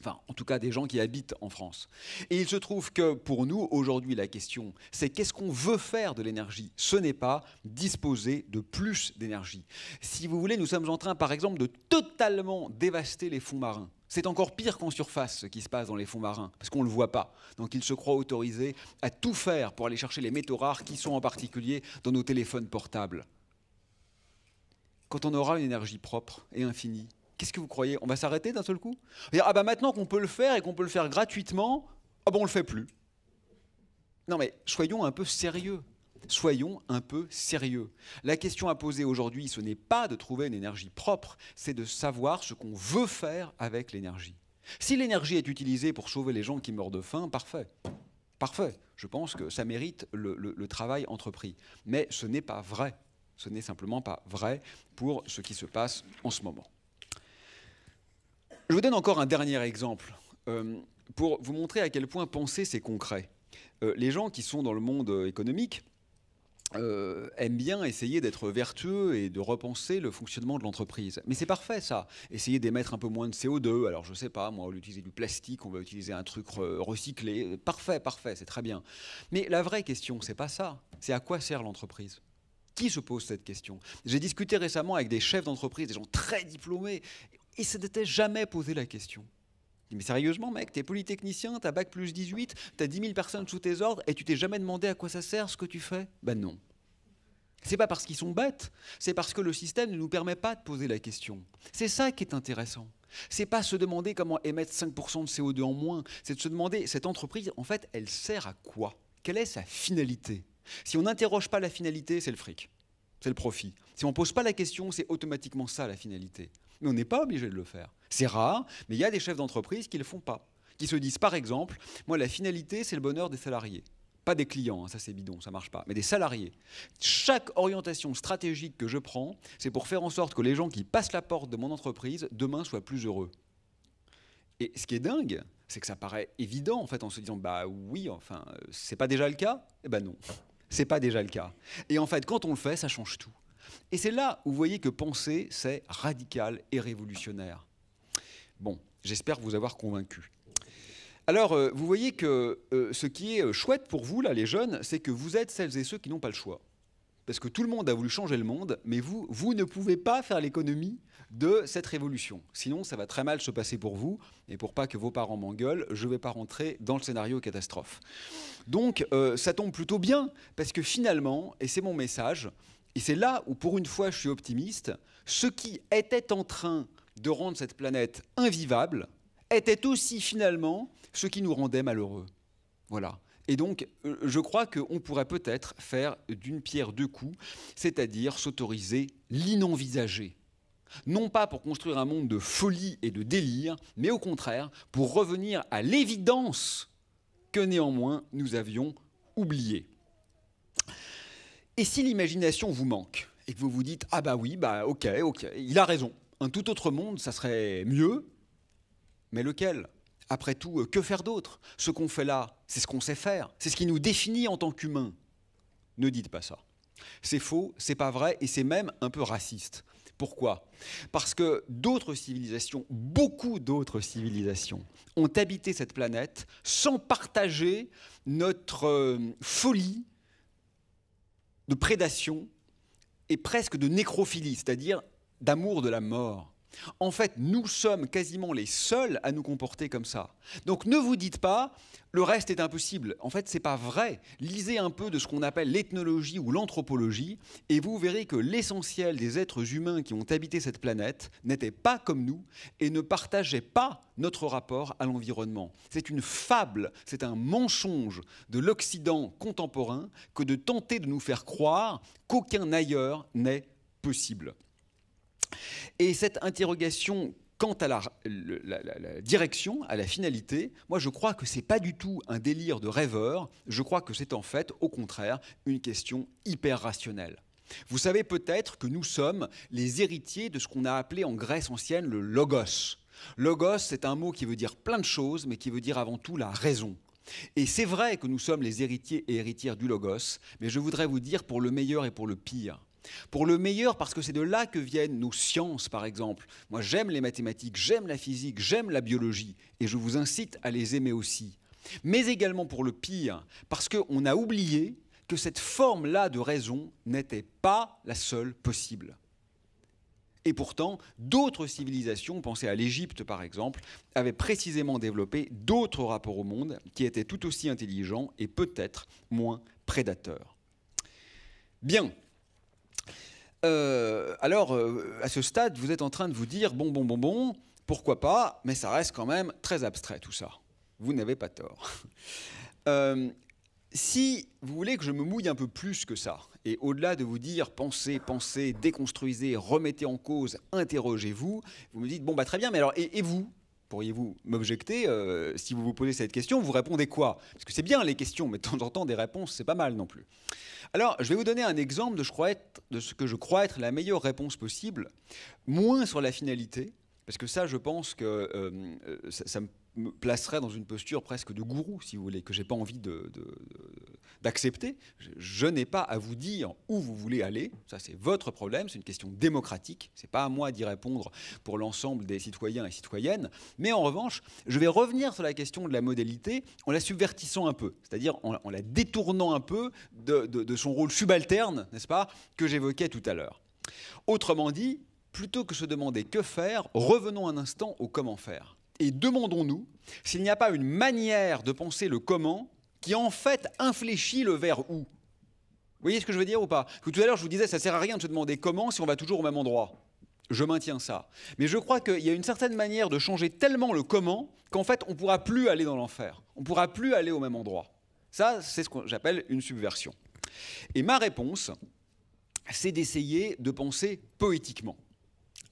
Enfin, en tout cas, des gens qui habitent en France. Et il se trouve que pour nous, aujourd'hui, la question, c'est qu'est-ce qu'on veut faire de l'énergie? Ce n'est pas disposer de plus d'énergie. Si vous voulez, nous sommes en train, par exemple, de totalement dévaster les fonds marins. C'est encore pire qu'en surface, ce qui se passe dans les fonds marins, parce qu'on ne le voit pas. Donc ils se croient autorisés à tout faire pour aller chercher les métaux rares qui sont en particulier dans nos téléphones portables. Quand on aura une énergie propre et infinie, qu'est-ce que vous croyez? On va s'arrêter d'un seul coup? Ah bah maintenant qu'on peut le faire et qu'on peut le faire gratuitement, ah bah on le fait plus. Non mais soyons un peu sérieux. Soyons un peu sérieux. La question à poser aujourd'hui, ce n'est pas de trouver une énergie propre, c'est de savoir ce qu'on veut faire avec l'énergie. Si l'énergie est utilisée pour sauver les gens qui meurent de faim, parfait. Parfait. Je pense que ça mérite le travail entrepris. Mais ce n'est pas vrai. Ce n'est simplement pas vrai pour ce qui se passe en ce moment. Je vous donne encore un dernier exemple pour vous montrer à quel point penser, c'est concret. Les gens qui sont dans le monde économique aiment bien essayer d'être vertueux et de repenser le fonctionnement de l'entreprise. Mais c'est parfait, ça. Essayer d'émettre un peu moins de CO2. Alors, je ne sais pas, moi, au lieu d'utiliser du plastique, on va utiliser un truc recyclé. Parfait, parfait, c'est très bien. Mais la vraie question, c'est pas ça. C'est à quoi sert l'entreprise? Qui se pose cette question? J'ai discuté récemment avec des chefs d'entreprise, des gens très diplômés, et ça ne s'était jamais posé la question. Mais sérieusement, mec, t'es polytechnicien, t'as bac plus 18, t'as 10 000 personnes sous tes ordres, et tu t'es jamais demandé à quoi ça sert ce que tu fais? Ben non. C'est pas parce qu'ils sont bêtes, c'est parce que le système ne nous permet pas de poser la question. C'est ça qui est intéressant. C'est pas se demander comment émettre 5% de CO2 en moins, c'est de se demander, cette entreprise, en fait, elle sert à quoi? Quelle est sa finalité? Si on n'interroge pas la finalité, c'est le fric, c'est le profit. Si on ne pose pas la question, c'est automatiquement ça la finalité. Mais on n'est pas obligé de le faire. C'est rare, mais il y a des chefs d'entreprise qui ne le font pas. Qui se disent, par exemple, moi, la finalité, c'est le bonheur des salariés. Pas des clients, hein, ça c'est bidon, ça ne marche pas, mais des salariés. Chaque orientation stratégique que je prends, c'est pour faire en sorte que les gens qui passent la porte de mon entreprise, demain, soient plus heureux. Et ce qui est dingue, c'est que ça paraît évident, en fait, en se disant, bah oui, enfin, c'est pas déjà le cas? Eh ben non, c'est pas déjà le cas. Et en fait, quand on le fait, ça change tout. Et c'est là où vous voyez que penser, c'est radical et révolutionnaire. Bon, j'espère vous avoir convaincu. Alors, vous voyez que ce qui est chouette pour vous, là, les jeunes, c'est que vous êtes celles et ceux qui n'ont pas le choix. Parce que tout le monde a voulu changer le monde, mais vous ne pouvez pas faire l'économie de cette révolution. Sinon, ça va très mal se passer pour vous. Et pour pas que vos parents m'engueulent, je ne vais pas rentrer dans le scénario catastrophe. Donc, ça tombe plutôt bien, parce que finalement, et c'est mon message, et c'est là où, pour une fois, je suis optimiste, ce qui était en train de rendre cette planète invivable était aussi finalement ce qui nous rendait malheureux. Voilà. Et donc, je crois qu'on pourrait peut-être faire d'une pierre deux coups, c'est-à-dire s'autoriser l'inenvisagé. Non pas pour construire un monde de folie et de délire, mais au contraire, pour revenir à l'évidence que néanmoins nous avions oubliée. Et si l'imagination vous manque, et que vous vous dites « Ah bah oui, bah ok, il a raison, un tout autre monde, ça serait mieux », Mais lequel? Après tout, que faire d'autre? Ce qu'on fait là, c'est ce qu'on sait faire. C'est ce qui nous définit en tant qu'humains. Ne dites pas ça. C'est faux, c'est pas vrai et c'est même un peu raciste. Pourquoi? Parce que d'autres civilisations, beaucoup d'autres civilisations, ont habité cette planète sans partager notre folie de prédation et presque de nécrophilie, c'est-à-dire d'amour de la mort. En fait, nous sommes quasiment les seuls à nous comporter comme ça. Donc ne vous dites pas, le reste est impossible. En fait, ce n'est pas vrai. Lisez un peu de ce qu'on appelle l'ethnologie ou l'anthropologie, et vous verrez que l'essentiel des êtres humains qui ont habité cette planète n'étaient pas comme nous et ne partageaient pas notre rapport à l'environnement. C'est une fable, c'est un mensonge de l'Occident contemporain que de tenter de nous faire croire qu'aucun ailleurs n'est possible. Et cette interrogation quant à la direction, à la finalité, moi je crois que ce n'est pas du tout un délire de rêveur, je crois que c'est en fait, au contraire, une question hyper rationnelle. Vous savez peut-être que nous sommes les héritiers de ce qu'on a appelé en Grèce ancienne le logos. Logos, c'est un mot qui veut dire plein de choses, mais qui veut dire avant tout la raison. Et c'est vrai que nous sommes les héritiers et héritières du logos, mais je voudrais vous dire pour le meilleur et pour le pire. Pour le meilleur, parce que c'est de là que viennent nos sciences, par exemple. Moi, j'aime les mathématiques, j'aime la physique, j'aime la biologie, et je vous incite à les aimer aussi. Mais également pour le pire, parce qu'on a oublié que cette forme-là de raison n'était pas la seule possible. Et pourtant, d'autres civilisations, pensez à l'Égypte par exemple, avaient précisément développé d'autres rapports au monde qui étaient tout aussi intelligents et peut-être moins prédateurs. Bien. Alors, à ce stade, vous êtes en train de vous dire, bon, pourquoi pas, mais ça reste quand même très abstrait tout ça. Vous n'avez pas tort. Si vous voulez que je me mouille un peu plus que ça, et au-delà de vous dire pensez, déconstruisez, remettez en cause, interrogez-vous, vous me dites, bon, très bien, mais alors, et vous? Pourriez-vous m'objecter, si vous vous posez cette question, vous répondez quoi? Parce que c'est bien les questions, mais de temps en temps, des réponses, c'est pas mal non plus. Alors, je vais vous donner un exemple de ce que je crois être la meilleure réponse possible, moins sur la finalité, parce que ça, je pense que ça me placerait dans une posture presque de gourou, si vous voulez, que je n'ai pas envie d'accepter. Je n'ai pas à vous dire où vous voulez aller, ça c'est votre problème, c'est une question démocratique, ce n'est pas à moi d'y répondre pour l'ensemble des citoyens et citoyennes, mais en revanche, je vais revenir sur la question de la modalité en la subvertissant un peu, c'est-à-dire en la détournant un peu de son rôle subalterne, n'est-ce pas, que j'évoquais tout à l'heure. Autrement dit, plutôt que se demander que faire, revenons un instant au comment faire. Et demandons-nous s'il n'y a pas une manière de penser le comment qui en fait infléchit le vers où. Vous voyez ce que je veux dire ou pas? Tout à l'heure je vous disais ça ne sert à rien de se demander comment si on va toujours au même endroit. Je maintiens ça. Mais je crois qu'il y a une certaine manière de changer tellement le comment qu'en fait on ne pourra plus aller dans l'enfer. On ne pourra plus aller au même endroit. Ça c'est ce que j'appelle une subversion. Et ma réponse, c'est d'essayer de penser poétiquement.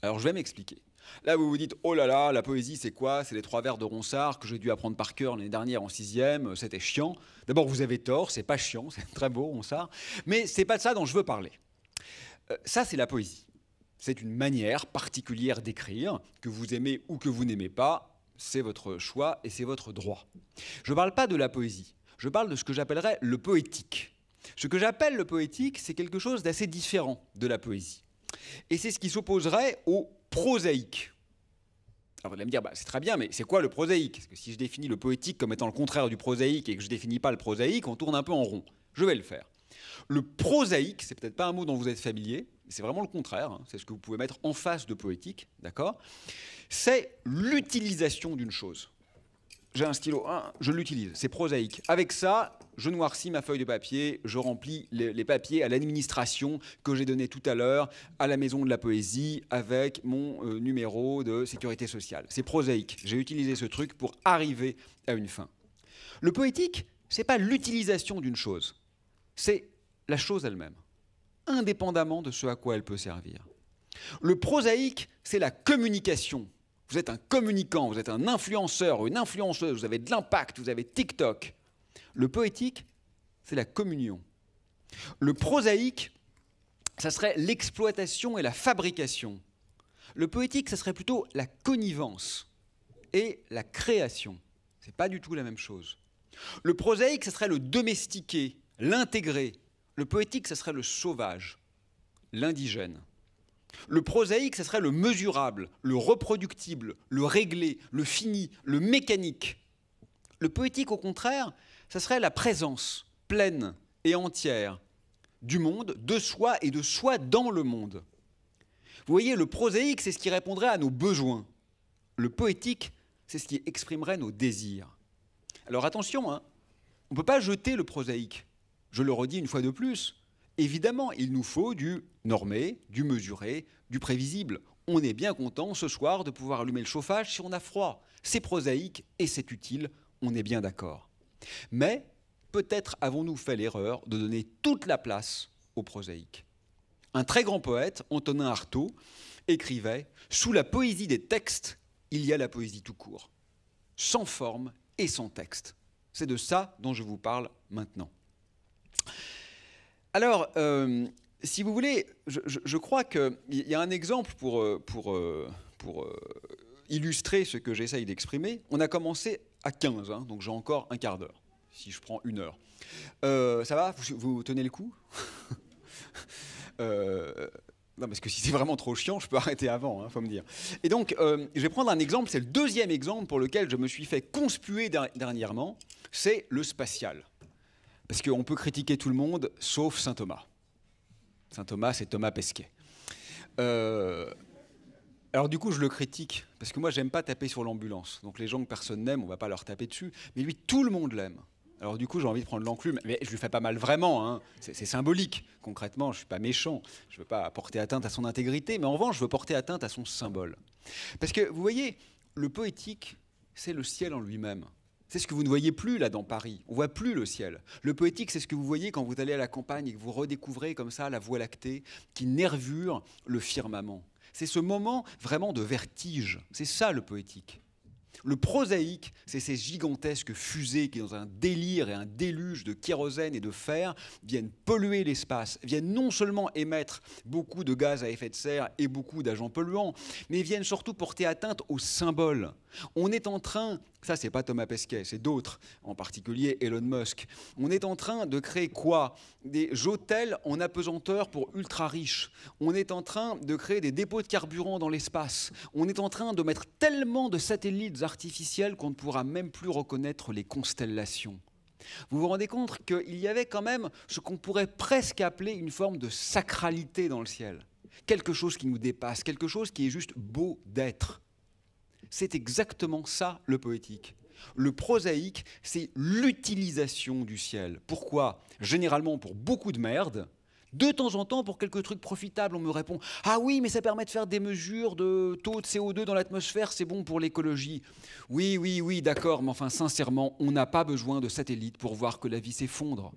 Alors je vais m'expliquer. Là, vous vous dites, oh là là, la poésie, c'est quoi? C'est les 3 vers de Ronsard que j'ai dû apprendre par cœur l'année dernière en 6e, c'était chiant. D'abord, vous avez tort, c'est pas chiant, c'est très beau, Ronsard. Mais c'est pas de ça dont je veux parler. Ça, c'est la poésie. C'est une manière particulière d'écrire, que vous aimez ou que vous n'aimez pas, c'est votre choix et c'est votre droit. Je ne parle pas de la poésie, je parle de ce que j'appellerais le poétique. Ce que j'appelle le poétique, c'est quelque chose d'assez différent de la poésie. Et c'est ce qui s'opposerait au prosaïque. Alors vous allez me dire, c'est très bien, mais c'est quoi le prosaïque? Parce que si je définis le poétique comme étant le contraire du prosaïque et que je ne définis pas le prosaïque, on tourne un peu en rond. Je vais le faire. Le prosaïque, c'est peut-être pas un mot dont vous êtes familier, mais c'est vraiment le contraire, hein, c'est ce que vous pouvez mettre en face de poétique, d'accord? C'est l'utilisation d'une chose. J'ai un stylo, je l'utilise, c'est prosaïque. Avec ça, je noircis ma feuille de papier, je remplis les papiers à l'administration que j'ai donné tout à l'heure, à la Maison de la Poésie, avec mon numéro de sécurité sociale. C'est prosaïque. J'ai utilisé ce truc pour arriver à une fin. Le poétique, ce n'est pas l'utilisation d'une chose, c'est la chose elle-même, indépendamment de ce à quoi elle peut servir. Le prosaïque, c'est la communication. Vous êtes un communicant, vous êtes un influenceur, une influenceuse, vous avez de l'impact, vous avez TikTok. Le poétique, c'est la communion. Le prosaïque, ça serait l'exploitation et la fabrication. Le poétique, ça serait plutôt la connivence et la création. Ce n'est pas du tout la même chose. Le prosaïque, ce serait le domestiqué, l'intégré. Le poétique, ce serait le sauvage, l'indigène. Le prosaïque, ce serait le mesurable, le reproductible, le réglé, le fini, le mécanique. Le poétique, au contraire, ce serait la présence pleine et entière du monde, de soi et de soi dans le monde. Vous voyez, le prosaïque, c'est ce qui répondrait à nos besoins. Le poétique, c'est ce qui exprimerait nos désirs. Alors attention, on ne peut pas jeter le prosaïque. Je le redis une fois de plus. Évidemment, il nous faut du normé, du mesuré, du prévisible. On est bien content ce soir de pouvoir allumer le chauffage si on a froid. C'est prosaïque et c'est utile, on est bien d'accord. Mais peut-être avons-nous fait l'erreur de donner toute la place au prosaïque. Un très grand poète, Antonin Artaud, écrivait « Sous la poésie des textes, il y a la poésie tout court, sans forme et sans texte. » C'est de ça dont je vous parle maintenant. Alors, si vous voulez, je crois qu'il y a un exemple pour illustrer ce que j'essaye d'exprimer. On a commencé à 15, donc j'ai encore un quart d'heure, si je prends une heure. Ça va, vous tenez le coup? Non, parce que si c'est vraiment trop chiant, je peux arrêter avant, faut me dire. Et donc, je vais prendre un exemple, c'est le deuxième exemple pour lequel je me suis fait conspuer dernièrement, c'est le spatial. Parce qu'on peut critiquer tout le monde, sauf saint Thomas. Saint Thomas, c'est Thomas Pesquet. Alors du coup, je le critique, parce que moi, j'aime pas taper sur l'ambulance. Donc les gens que personne n'aime, on va pas leur taper dessus. Mais lui, tout le monde l'aime. Alors du coup, j'ai envie de prendre l'enclume, mais je lui fais pas mal vraiment, c'est symbolique. Concrètement, je suis pas méchant, je veux pas porter atteinte à son intégrité, mais en revanche, je veux porter atteinte à son symbole. Parce que, vous voyez, le poétique, c'est le ciel en lui-même. C'est ce que vous ne voyez plus là dans Paris, on voit plus le ciel. Le poétique, c'est ce que vous voyez quand vous allez à la campagne et que vous redécouvrez comme ça la Voie lactée qui nervure le firmament. C'est ce moment vraiment de vertige, c'est ça le poétique. Le prosaïque, c'est ces gigantesques fusées qui, dans un délire et un déluge de kérosène et de fer, viennent polluer l'espace, viennent non seulement émettre beaucoup de gaz à effet de serre et beaucoup d'agents polluants, mais viennent surtout porter atteinte aux symboles. On est en train, ça c'est pas Thomas Pesquet, c'est d'autres, en particulier Elon Musk, on est en train de créer quoi? Des hôtels en apesanteur pour ultra riches. On est en train de créer des dépôts de carburant dans l'espace. On est en train de mettre tellement de satellites artificiels qu'on ne pourra même plus reconnaître les constellations. Vous vous rendez compte qu'il y avait quand même ce qu'on pourrait presque appeler une forme de sacralité dans le ciel. Quelque chose qui nous dépasse, quelque chose qui est juste beau d'être. C'est exactement ça le poétique. Le prosaïque, c'est l'utilisation du ciel. Pourquoi? Généralement pour beaucoup de merde. De temps en temps, pour quelques trucs profitables, on me répond « Ah oui, mais ça permet de faire des mesures de taux de CO2 dans l'atmosphère, c'est bon pour l'écologie. » Oui, d'accord, mais enfin, sincèrement, on n'a pas besoin de satellites pour voir que la vie s'effondre.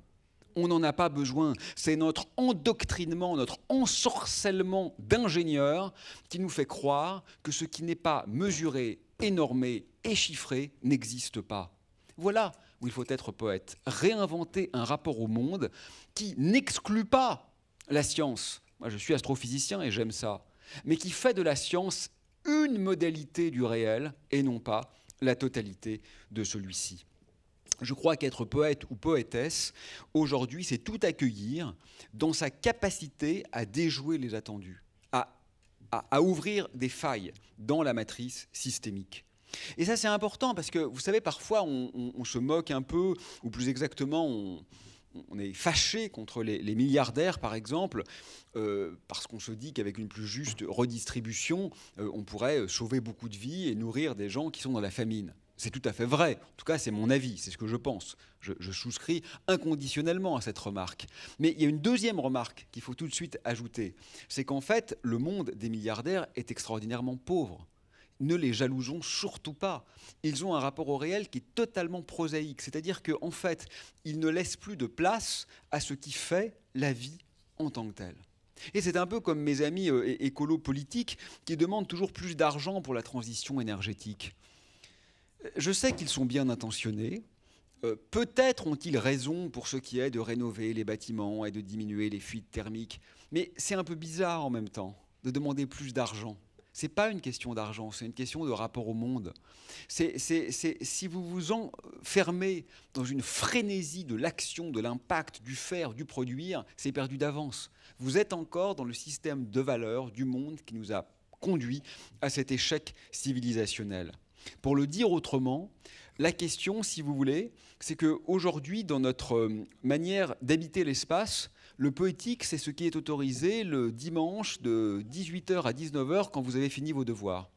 On n'en a pas besoin. C'est notre endoctrinement, notre ensorcellement d'ingénieurs qui nous fait croire que ce qui n'est pas mesuré, normé et chiffré n'existe pas. Voilà où il faut être poète. Réinventer un rapport au monde qui n'exclut pas la science. Moi, je suis astrophysicien et j'aime ça. Mais qui fait de la science une modalité du réel et non pas la totalité de celui-ci. Je crois qu'être poète ou poétesse, aujourd'hui, c'est tout accueillir dans sa capacité à déjouer les attendus, à ouvrir des failles dans la matrice systémique. Et ça, c'est important parce que, vous savez, parfois, on se moque un peu, ou plus exactement, on est fâché contre les milliardaires, par exemple, parce qu'on se dit qu'avec une plus juste redistribution, on pourrait sauver beaucoup de vies et nourrir des gens qui sont dans la famine. C'est tout à fait vrai. En tout cas, c'est mon avis, c'est ce que je pense. Je souscris inconditionnellement à cette remarque. Mais il y a une deuxième remarque qu'il faut tout de suite ajouter. C'est qu'en fait, le monde des milliardaires est extraordinairement pauvre. Ne les jalousons surtout pas. Ils ont un rapport au réel qui est totalement prosaïque. C'est-à-dire qu'en fait, ils ne laissent plus de place à ce qui fait la vie en tant que telle. Et c'est un peu comme mes amis écolos politiques qui demandent toujours plus d'argent pour la transition énergétique. Je sais qu'ils sont bien intentionnés. Peut-être ont-ils raison pour ce qui est de rénover les bâtiments et de diminuer les fuites thermiques. Mais c'est un peu bizarre en même temps de demander plus d'argent. Ce n'est pas une question d'argent, c'est une question de rapport au monde. Si vous vous enfermez dans une frénésie de l'action, de l'impact, du faire, du produire, c'est perdu d'avance. Vous êtes encore dans le système de valeurs du monde qui nous a conduit à cet échec civilisationnel. Pour le dire autrement, la question, si vous voulez, c'est qu'aujourd'hui, dans notre manière d'habiter l'espace, le poétique, c'est ce qui est autorisé le dimanche de 18h à 19h quand vous avez fini vos devoirs.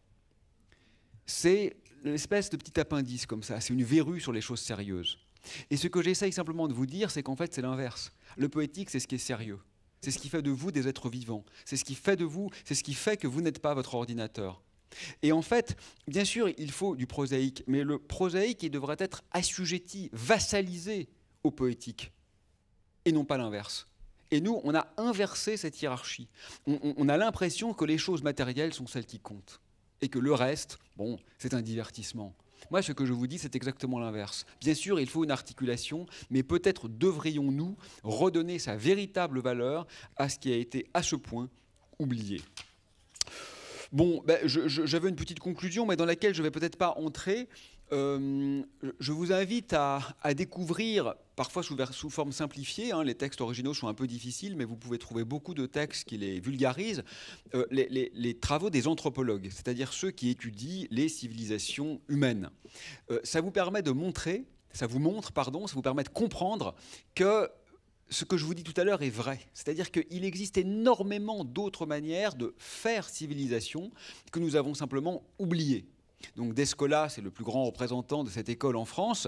C'est l'espèce de petit appendice comme ça, c'est une verrue sur les choses sérieuses. Et ce que j'essaye simplement de vous dire, c'est qu'en fait, c'est l'inverse. Le poétique, c'est ce qui est sérieux. C'est ce qui fait de vous des êtres vivants. C'est ce qui fait de vous, c'est ce qui fait que vous n'êtes pas votre ordinateur. Et en fait, bien sûr, il faut du prosaïque, mais le prosaïque, il devrait être assujetti, vassalisé au poétique, et non pas l'inverse. Et nous, on a inversé cette hiérarchie. On a l'impression que les choses matérielles sont celles qui comptent, et que le reste, bon, c'est un divertissement. Moi, ce que je vous dis, c'est exactement l'inverse. Bien sûr, il faut une articulation, mais peut-être devrions-nous redonner sa véritable valeur à ce qui a été à ce point oublié. Bon, j'avais une petite conclusion, mais dans laquelle je ne vais peut-être pas entrer. Je vous invite à découvrir, parfois sous forme simplifiée, les textes originaux sont un peu difficiles, mais vous pouvez trouver beaucoup de textes qui les vulgarisent, les travaux des anthropologues, c'est-à-dire ceux qui étudient les civilisations humaines. Ça vous permet de montrer, ça vous permet de comprendre que ce que je vous dis tout à l'heure est vrai. C'est-à-dire qu'il existe énormément d'autres manières de faire civilisation que nous avons simplement oubliées. Donc Descola, c'est le plus grand représentant de cette école en France,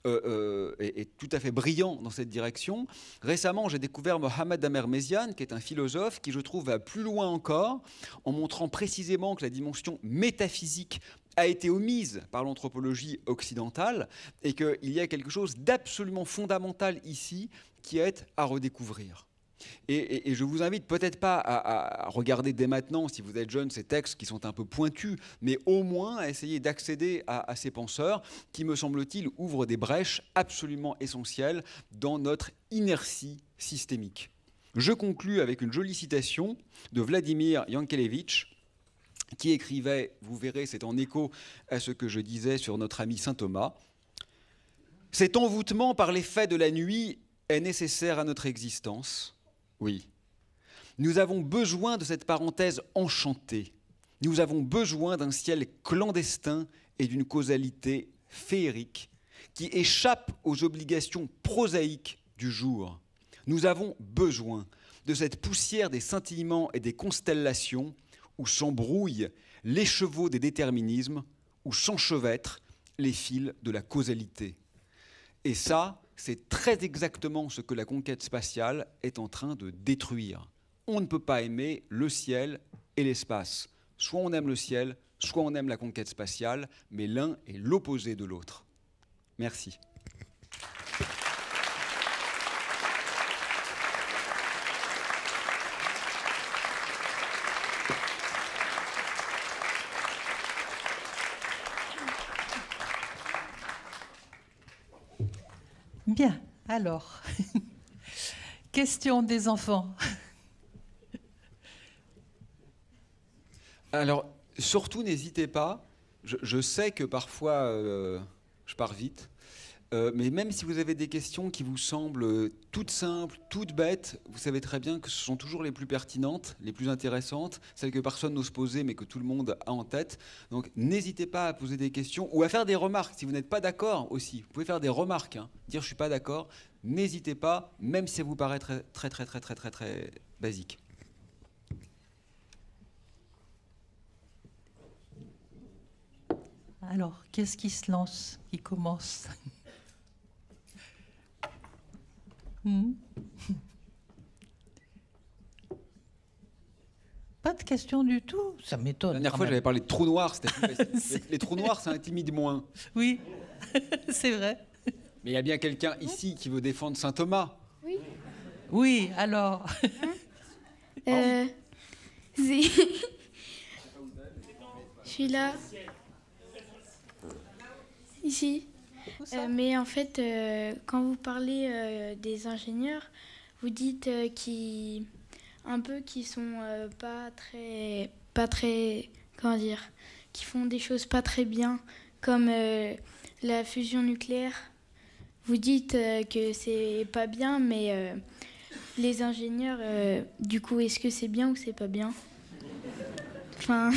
est tout à fait brillant dans cette direction. Récemment, j'ai découvert Mohamed Amer-Méziane, qui est un philosophe qui, je trouve, va plus loin encore, en montrant précisément que la dimension métaphysique a été omise par l'anthropologie occidentale et qu'il y a quelque chose d'absolument fondamental ici qui est à redécouvrir. Et je vous invite peut-être pas à regarder dès maintenant, si vous êtes jeune, ces textes qui sont un peu pointus, mais au moins à essayer d'accéder à ces penseurs qui, me semble-t-il, ouvrent des brèches absolument essentielles dans notre inertie systémique. Je conclus avec une jolie citation de Vladimir Yankelevitch, qui écrivait, vous verrez, c'est en écho à ce que je disais sur notre ami saint Thomas, « Cet envoûtement par les faits de la nuit est nécessaire à notre existence. Oui. Nous avons besoin de cette parenthèse enchantée. Nous avons besoin d'un ciel clandestin et d'une causalité féerique qui échappe aux obligations prosaïques du jour. Nous avons besoin de cette poussière des scintillements et des constellations où s'embrouillent les chevaux des déterminismes, où s'enchevêtrent les fils de la causalité. » Et ça, c'est très exactement ce que la conquête spatiale est en train de détruire. On ne peut pas aimer le ciel et l'espace. Soit on aime le ciel, soit on aime la conquête spatiale, mais l'un est l'opposé de l'autre. Merci. Bien, alors, question des enfants. Alors, surtout, n'hésitez pas. Je sais que parfois, je pars vite. Mais même si vous avez des questions qui vous semblent toutes simples, toutes bêtes, vous savez très bien que ce sont toujours les plus pertinentes, les plus intéressantes, celles que personne n'ose poser mais que tout le monde a en tête. Donc n'hésitez pas à poser des questions ou à faire des remarques. Si vous n'êtes pas d'accord aussi, vous pouvez faire des remarques, dire je suis pas d'accord. N'hésitez pas, même si ça vous paraît très basique. Alors, qu'est-ce qui se lance, qui commence ? Pas de questions du tout, ça m'étonne. La dernière fois, j'avais parlé de trous noirs. Les trous noirs, ça intimide moins. Oui, c'est vrai. Mais il y a bien quelqu'un ici qui veut défendre saint Thomas. Oui. Oui, alors. Je suis là. Ici. Mais en fait, quand vous parlez des ingénieurs, vous dites qu'ils sont pas très comment dire, qui font des choses pas très bien, comme la fusion nucléaire. Vous dites que c'est pas bien, mais les ingénieurs, du coup, est-ce que c'est bien ou c'est pas bien? Enfin...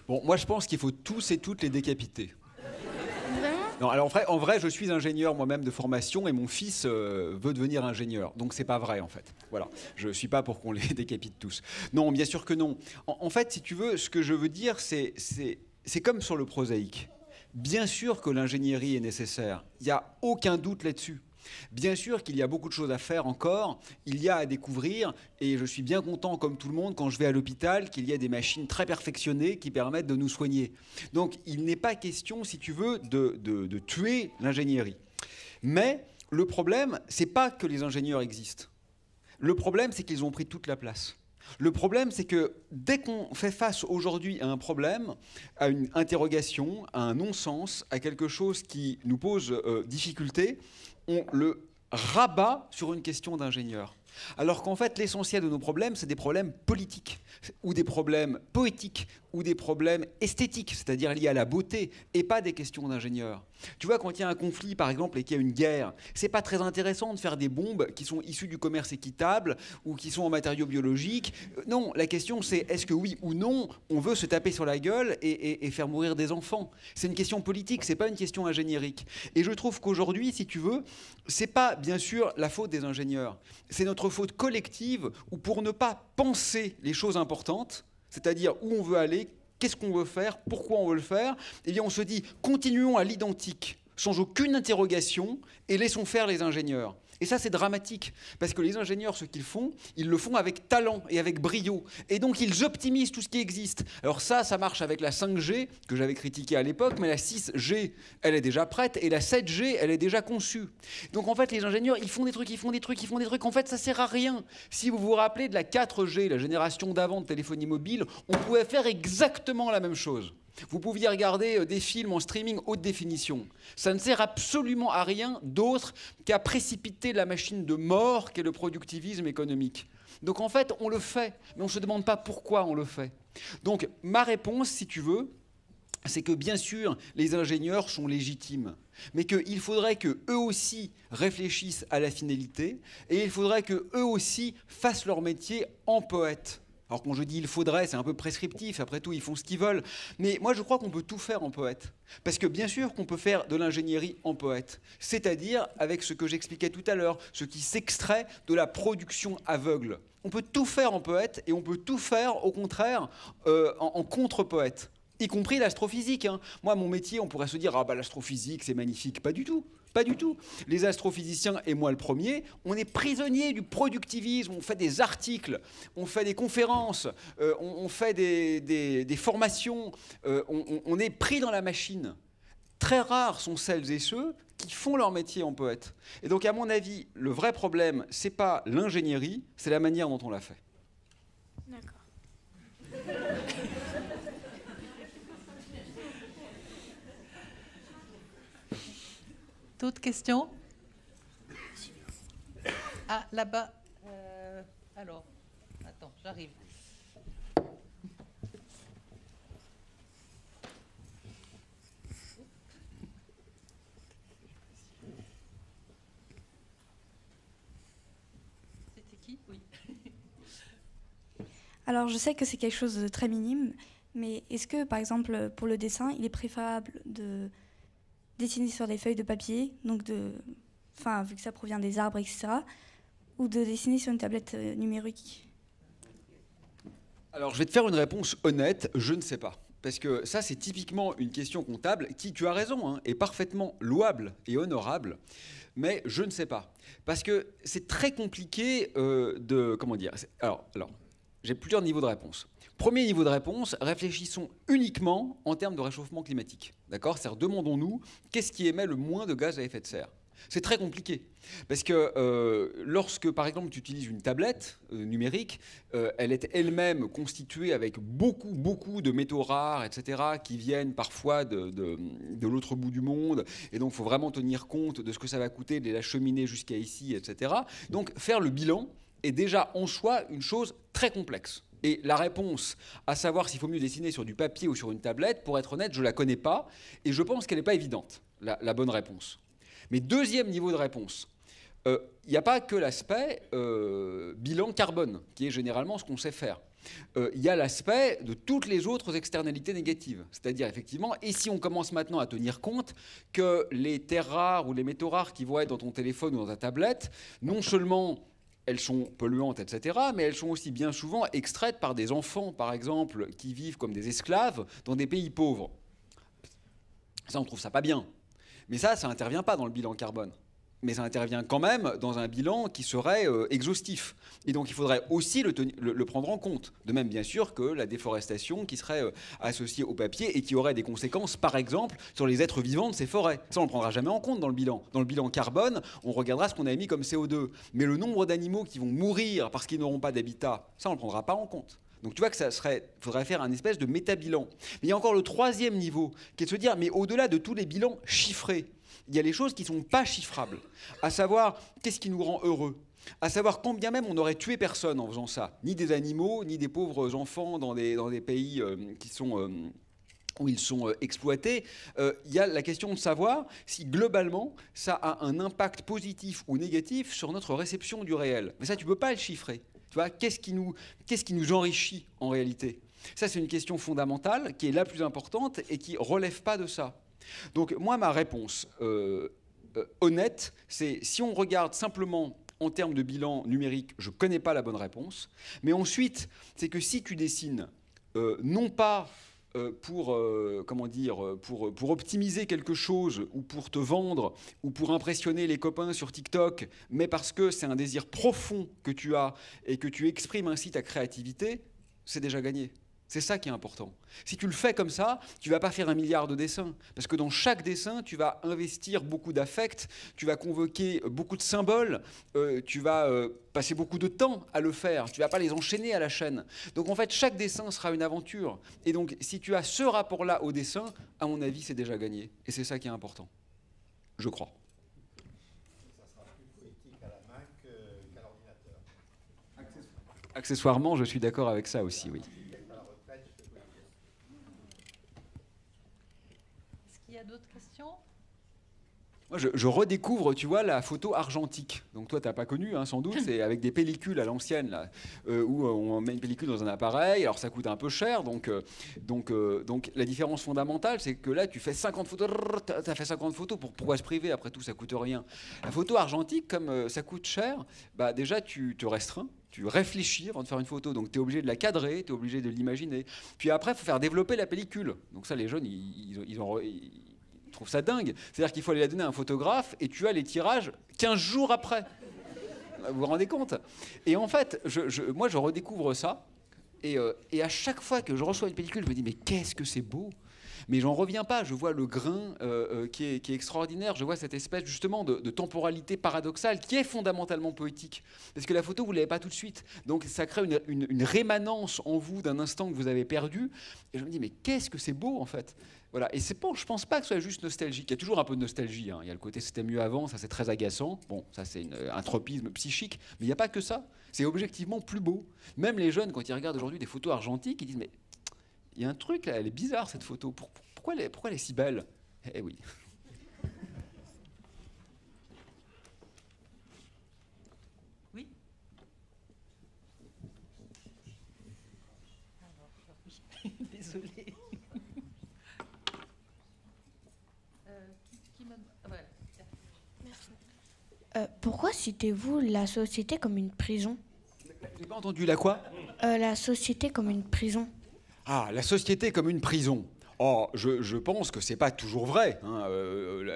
Bon, moi je pense qu'il faut tous et toutes les décapiter. Vraiment? Non, alors en vrai, je suis ingénieur moi-même de formation et mon fils veut devenir ingénieur. Donc c'est pas vrai en fait. Voilà, je suis pas pour qu'on les décapite tous. Non, bien sûr que non. En fait, si tu veux, ce que je veux dire, c'est comme sur le prosaïque. Bien sûr que l'ingénierie est nécessaire. Il n'y a aucun doute là-dessus. Bien sûr qu'il y a beaucoup de choses à faire encore, il y a à découvrir, et je suis bien content, comme tout le monde, quand je vais à l'hôpital, qu'il y a des machines très perfectionnées qui permettent de nous soigner. Donc il n'est pas question, si tu veux, de tuer l'ingénierie. Mais le problème, c'est pas que les ingénieurs existent. Le problème, c'est qu'ils ont pris toute la place. Le problème, c'est que dès qu'on fait face aujourd'hui à un problème, à une interrogation, à un non-sens, à quelque chose qui nous pose difficulté, on le rabat sur une question d'ingénieur. Alors qu'en fait, l'essentiel de nos problèmes, c'est des problèmes politiques, ou des problèmes poétiques, ou des problèmes esthétiques, c'est-à-dire liés à la beauté, et pas des questions d'ingénieur. Tu vois, quand il y a un conflit, par exemple, et qu'il y a une guerre, c'est pas très intéressant de faire des bombes qui sont issues du commerce équitable, ou qui sont en matériaux biologiques. Non, la question c'est, est-ce que oui ou non, on veut se taper sur la gueule et faire mourir des enfants? C'est une question politique, c'est pas une question ingéniérique. Et je trouve qu'aujourd'hui, si tu veux, c'est pas, bien sûr, la faute des ingénieurs. C'est notre faute collective, où pour ne pas penser les choses importantes, c'est-à-dire où on veut aller, qu'est-ce qu'on veut faire, pourquoi on veut le faire, eh bien on se dit continuons à l'identique, sans aucune interrogation, et laissons faire les ingénieurs. Et ça, c'est dramatique, parce que les ingénieurs, ce qu'ils font, ils le font avec talent et avec brio. Et donc, ils optimisent tout ce qui existe. Alors ça marche avec la 5G, que j'avais critiquée à l'époque, mais la 6G, elle est déjà prête, et la 7G, elle est déjà conçue. Donc, en fait, les ingénieurs, ils font des trucs, ils font des trucs, ils font des trucs. En fait, ça sert à rien. Si vous vous rappelez de la 4G, la génération d'avant de téléphonie mobile, on pouvait faire exactement la même chose. Vous pouviez regarder des films en streaming haute définition. Ça ne sert absolument à rien d'autre qu'à précipiter la machine de mort qu'est le productivisme économique. Donc en fait, on le fait, mais on ne se demande pas pourquoi on le fait. Donc ma réponse, si tu veux, c'est que bien sûr, les ingénieurs sont légitimes, mais qu'il faudrait qu'eux aussi réfléchissent à la finalité, et il faudrait qu'eux aussi fassent leur métier en poète. Alors quand je dis il faudrait, c'est un peu prescriptif, après tout ils font ce qu'ils veulent. Mais moi je crois qu'on peut tout faire en poète. Parce que bien sûr qu'on peut faire de l'ingénierie en poète. C'est-à-dire avec ce que j'expliquais tout à l'heure, ce qui s'extrait de la production aveugle. On peut tout faire en poète et on peut tout faire au contraire en contre-poète. Y compris l'astrophysique. Hein. Moi mon métier, on pourrait se dire ah bah l'astrophysique c'est magnifique. Pas du tout. Pas du tout. Les astrophysiciens, et moi le premier, on est prisonniers du productivisme, on fait des articles, on fait des conférences, on fait des formations, on est pris dans la machine. Très rares sont celles et ceux qui font leur métier en poète. Et donc à mon avis, le vrai problème, c'est pas l'ingénierie, c'est la manière dont on l'a fait. D'accord. D'autres questions? Ah, là-bas. Alors, attends, j'arrive. C'était qui? Oui. Alors, je sais que c'est quelque chose de très minime, mais est-ce que, par exemple, pour le dessin, il est préférable de dessiner sur des feuilles de papier, donc vu que ça provient des arbres, etc., ou de dessiner sur une tablette numérique? Alors, je vais te faire une réponse honnête, je ne sais pas. Parce que ça, c'est typiquement une question comptable qui, tu as raison, hein, est parfaitement louable et honorable, mais je ne sais pas. Parce que c'est très compliqué de... Comment dire? Alors, j'ai plusieurs niveaux de réponse. Premier niveau de réponse, réfléchissons uniquement en termes de réchauffement climatique. D'accord? C'est-à-dire, demandons-nous qu'est-ce qui émet le moins de gaz à effet de serre. C'est très compliqué. Parce que lorsque, par exemple, tu utilises une tablette numérique, elle est elle-même constituée avec beaucoup de métaux rares, etc., qui viennent parfois de l'autre bout du monde. Et donc, il faut vraiment tenir compte de ce que ça va coûter de les acheminer jusqu'à ici, etc. Donc, faire le bilan est déjà en soi une chose très complexe. Et la réponse à savoir s'il faut mieux dessiner sur du papier ou sur une tablette, pour être honnête, je ne la connais pas et je pense qu'elle n'est pas évidente, la bonne réponse. Mais deuxième niveau de réponse, il n'y a pas que l'aspect bilan carbone, qui est généralement ce qu'on sait faire. Il y a l'aspect de toutes les autres externalités négatives. C'est-à-dire, effectivement, et si on commence maintenant à tenir compte que les terres rares ou les métaux rares qui vont être dans ton téléphone ou dans ta tablette, non seulement elles sont polluantes, etc., mais elles sont aussi bien souvent extraites par des enfants, par exemple, qui vivent comme des esclaves dans des pays pauvres. Ça, on trouve ça pas bien. Mais ça n'intervient pas dans le bilan carbone. Mais ça intervient quand même dans un bilan qui serait exhaustif. Et donc il faudrait aussi le prendre en compte. De même, bien sûr, que la déforestation qui serait associée au papier et qui aurait des conséquences, par exemple, sur les êtres vivants de ces forêts. Ça, on ne le prendra jamais en compte dans le bilan. Dans le bilan carbone, on regardera ce qu'on a émis comme CO2. Mais le nombre d'animaux qui vont mourir parce qu'ils n'auront pas d'habitat, ça, on ne le prendra pas en compte. Donc tu vois que faudrait faire un espèce de méta-bilan. Mais il y a encore le troisième niveau, qui est de se dire, mais au-delà de tous les bilans chiffrés, il y a les choses qui ne sont pas chiffrables, à savoir qu'est-ce qui nous rend heureux, à savoir combien même on aurait tué personne en faisant ça, ni des animaux, ni des pauvres enfants dans des pays où ils sont exploités. Il y a la question de savoir si globalement ça a un impact positif ou négatif sur notre réception du réel. Mais ça, tu ne peux pas le chiffrer. Tu vois, qu'est-ce qui nous enrichit en réalité? Ça, c'est une question fondamentale qui est la plus importante et qui ne relève pas de ça. Donc moi, ma réponse honnête, c'est si on regarde simplement en termes de bilan numérique, je ne connais pas la bonne réponse. Mais ensuite, c'est que si tu dessines non pas pour optimiser quelque chose ou pour te vendre ou pour impressionner les copains sur TikTok, mais parce que c'est un désir profond que tu as et que tu exprimes ainsi ta créativité, c'est déjà gagné. C'est ça qui est important. Si tu le fais comme ça, tu ne vas pas faire 1 milliard de dessins. Parce que dans chaque dessin, tu vas investir beaucoup d'affect, tu vas convoquer beaucoup de symboles, tu vas passer beaucoup de temps à le faire, tu ne vas pas les enchaîner à la chaîne. Donc en fait, chaque dessin sera une aventure. Et donc, si tu as ce rapport-là au dessin, à mon avis, c'est déjà gagné. Et c'est ça qui est important. Je crois. Ça sera plus poétique à la main qu'à l'ordinateur. Accessoirement, je suis d'accord avec ça aussi, oui. Il y a d'autres questions? Moi, je redécouvre, tu vois, la photo argentique. Donc toi, tu n'as pas connu, hein, sans doute. C'est avec des pellicules à l'ancienne, là, où on met une pellicule dans un appareil. Alors ça coûte un peu cher. Donc la différence fondamentale, c'est que là, tu fais 50 photos. Tu as fait 50 photos. Pourquoi se priver? Après tout, ça ne coûte rien. La photo argentique, comme ça coûte cher, bah, déjà, tu te restreins. Tu réfléchis avant de faire une photo, donc tu es obligé de la cadrer, tu es obligé de l'imaginer. Puis après, il faut faire développer la pellicule. Donc ça, les jeunes, ils trouvent ça dingue. C'est-à-dire qu'il faut aller la donner à un photographe et tu as les tirages 15 jours après. Vous vous rendez compte? Et en fait, moi, je redécouvre ça. Et à chaque fois que je reçois une pellicule, je me dis, mais qu'est-ce que c'est beau! Mais j'en reviens pas, je vois le grain qui est extraordinaire, je vois cette espèce justement de temporalité paradoxale qui est fondamentalement poétique. Parce que la photo, vous ne l'avez pas tout de suite. Donc ça crée une rémanence en vous d'un instant que vous avez perdu. Et je me dis, mais qu'est-ce que c'est beau en fait! Voilà. Et c'est pas, je ne pense pas que ce soit juste nostalgique. Il y a toujours un peu de nostalgie. Hein. Il y a le côté c'était mieux avant, ça c'est très agaçant. Bon, ça c'est un tropisme psychique. Mais il n'y a pas que ça. C'est objectivement plus beau. Même les jeunes, quand ils regardent aujourd'hui des photos argentiques, ils disent, mais il y a un truc là, elle est bizarre cette photo. Pourquoi elle est si belle? Eh oui. Oui. Désolée. Pourquoi citez-vous la société comme une prison? J'ai pas entendu la quoi? La société comme une prison. Ah, la société comme une prison. Oh, je pense que c'est pas toujours vrai. Hein.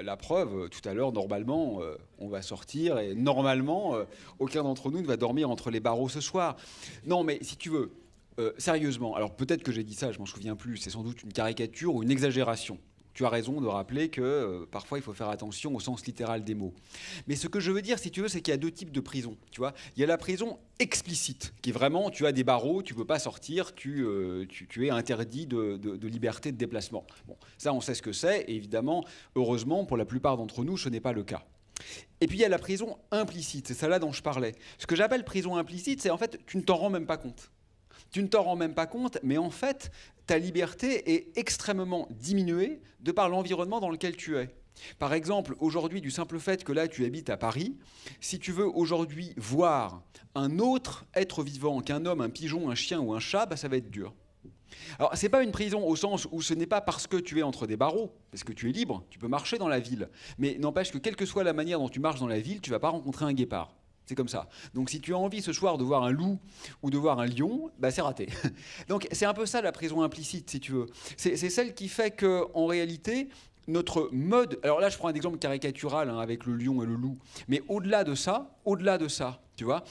La preuve, tout à l'heure, normalement, on va sortir et normalement, aucun d'entre nous ne va dormir entre les barreaux ce soir. Non, mais si tu veux, sérieusement, alors peut-être que j'ai dit ça, je m'en souviens plus, c'est sans doute une caricature ou une exagération. Tu as raison de rappeler que parfois il faut faire attention au sens littéral des mots. Mais ce que je veux dire, si tu veux, c'est qu'il y a deux types de prisons. Tu vois, il y a la prison explicite, qui est vraiment, tu as des barreaux, tu ne peux pas sortir, tu es interdit de liberté de déplacement. Bon, ça, on sait ce que c'est, et évidemment, heureusement, pour la plupart d'entre nous, ce n'est pas le cas. Et puis il y a la prison implicite, c'est celle-là dont je parlais. Ce que j'appelle prison implicite, c'est en fait, tu ne t'en rends même pas compte. Tu ne t'en rends même pas compte, mais en fait, ta liberté est extrêmement diminuée de par l'environnement dans lequel tu es. Par exemple, aujourd'hui, du simple fait que là, tu habites à Paris, si tu veux aujourd'hui voir un autre être vivant qu'un homme, un pigeon, un chien ou un chat, bah, ça va être dur. Alors, ce n'est pas une prison au sens où ce n'est pas parce que tu es entre des barreaux, parce que tu es libre, tu peux marcher dans la ville. Mais n'empêche que quelle que soit la manière dont tu marches dans la ville, tu ne vas pas rencontrer un guépard. C'est comme ça. Donc si tu as envie ce soir de voir un loup ou de voir un lion, bah, c'est raté. Donc c'est un peu ça la prison implicite, si tu veux. C'est celle qui fait qu'en réalité, notre mode... Alors là, je prends un exemple caricatural hein, avec le lion et le loup. Mais au-delà de ça, tu vois,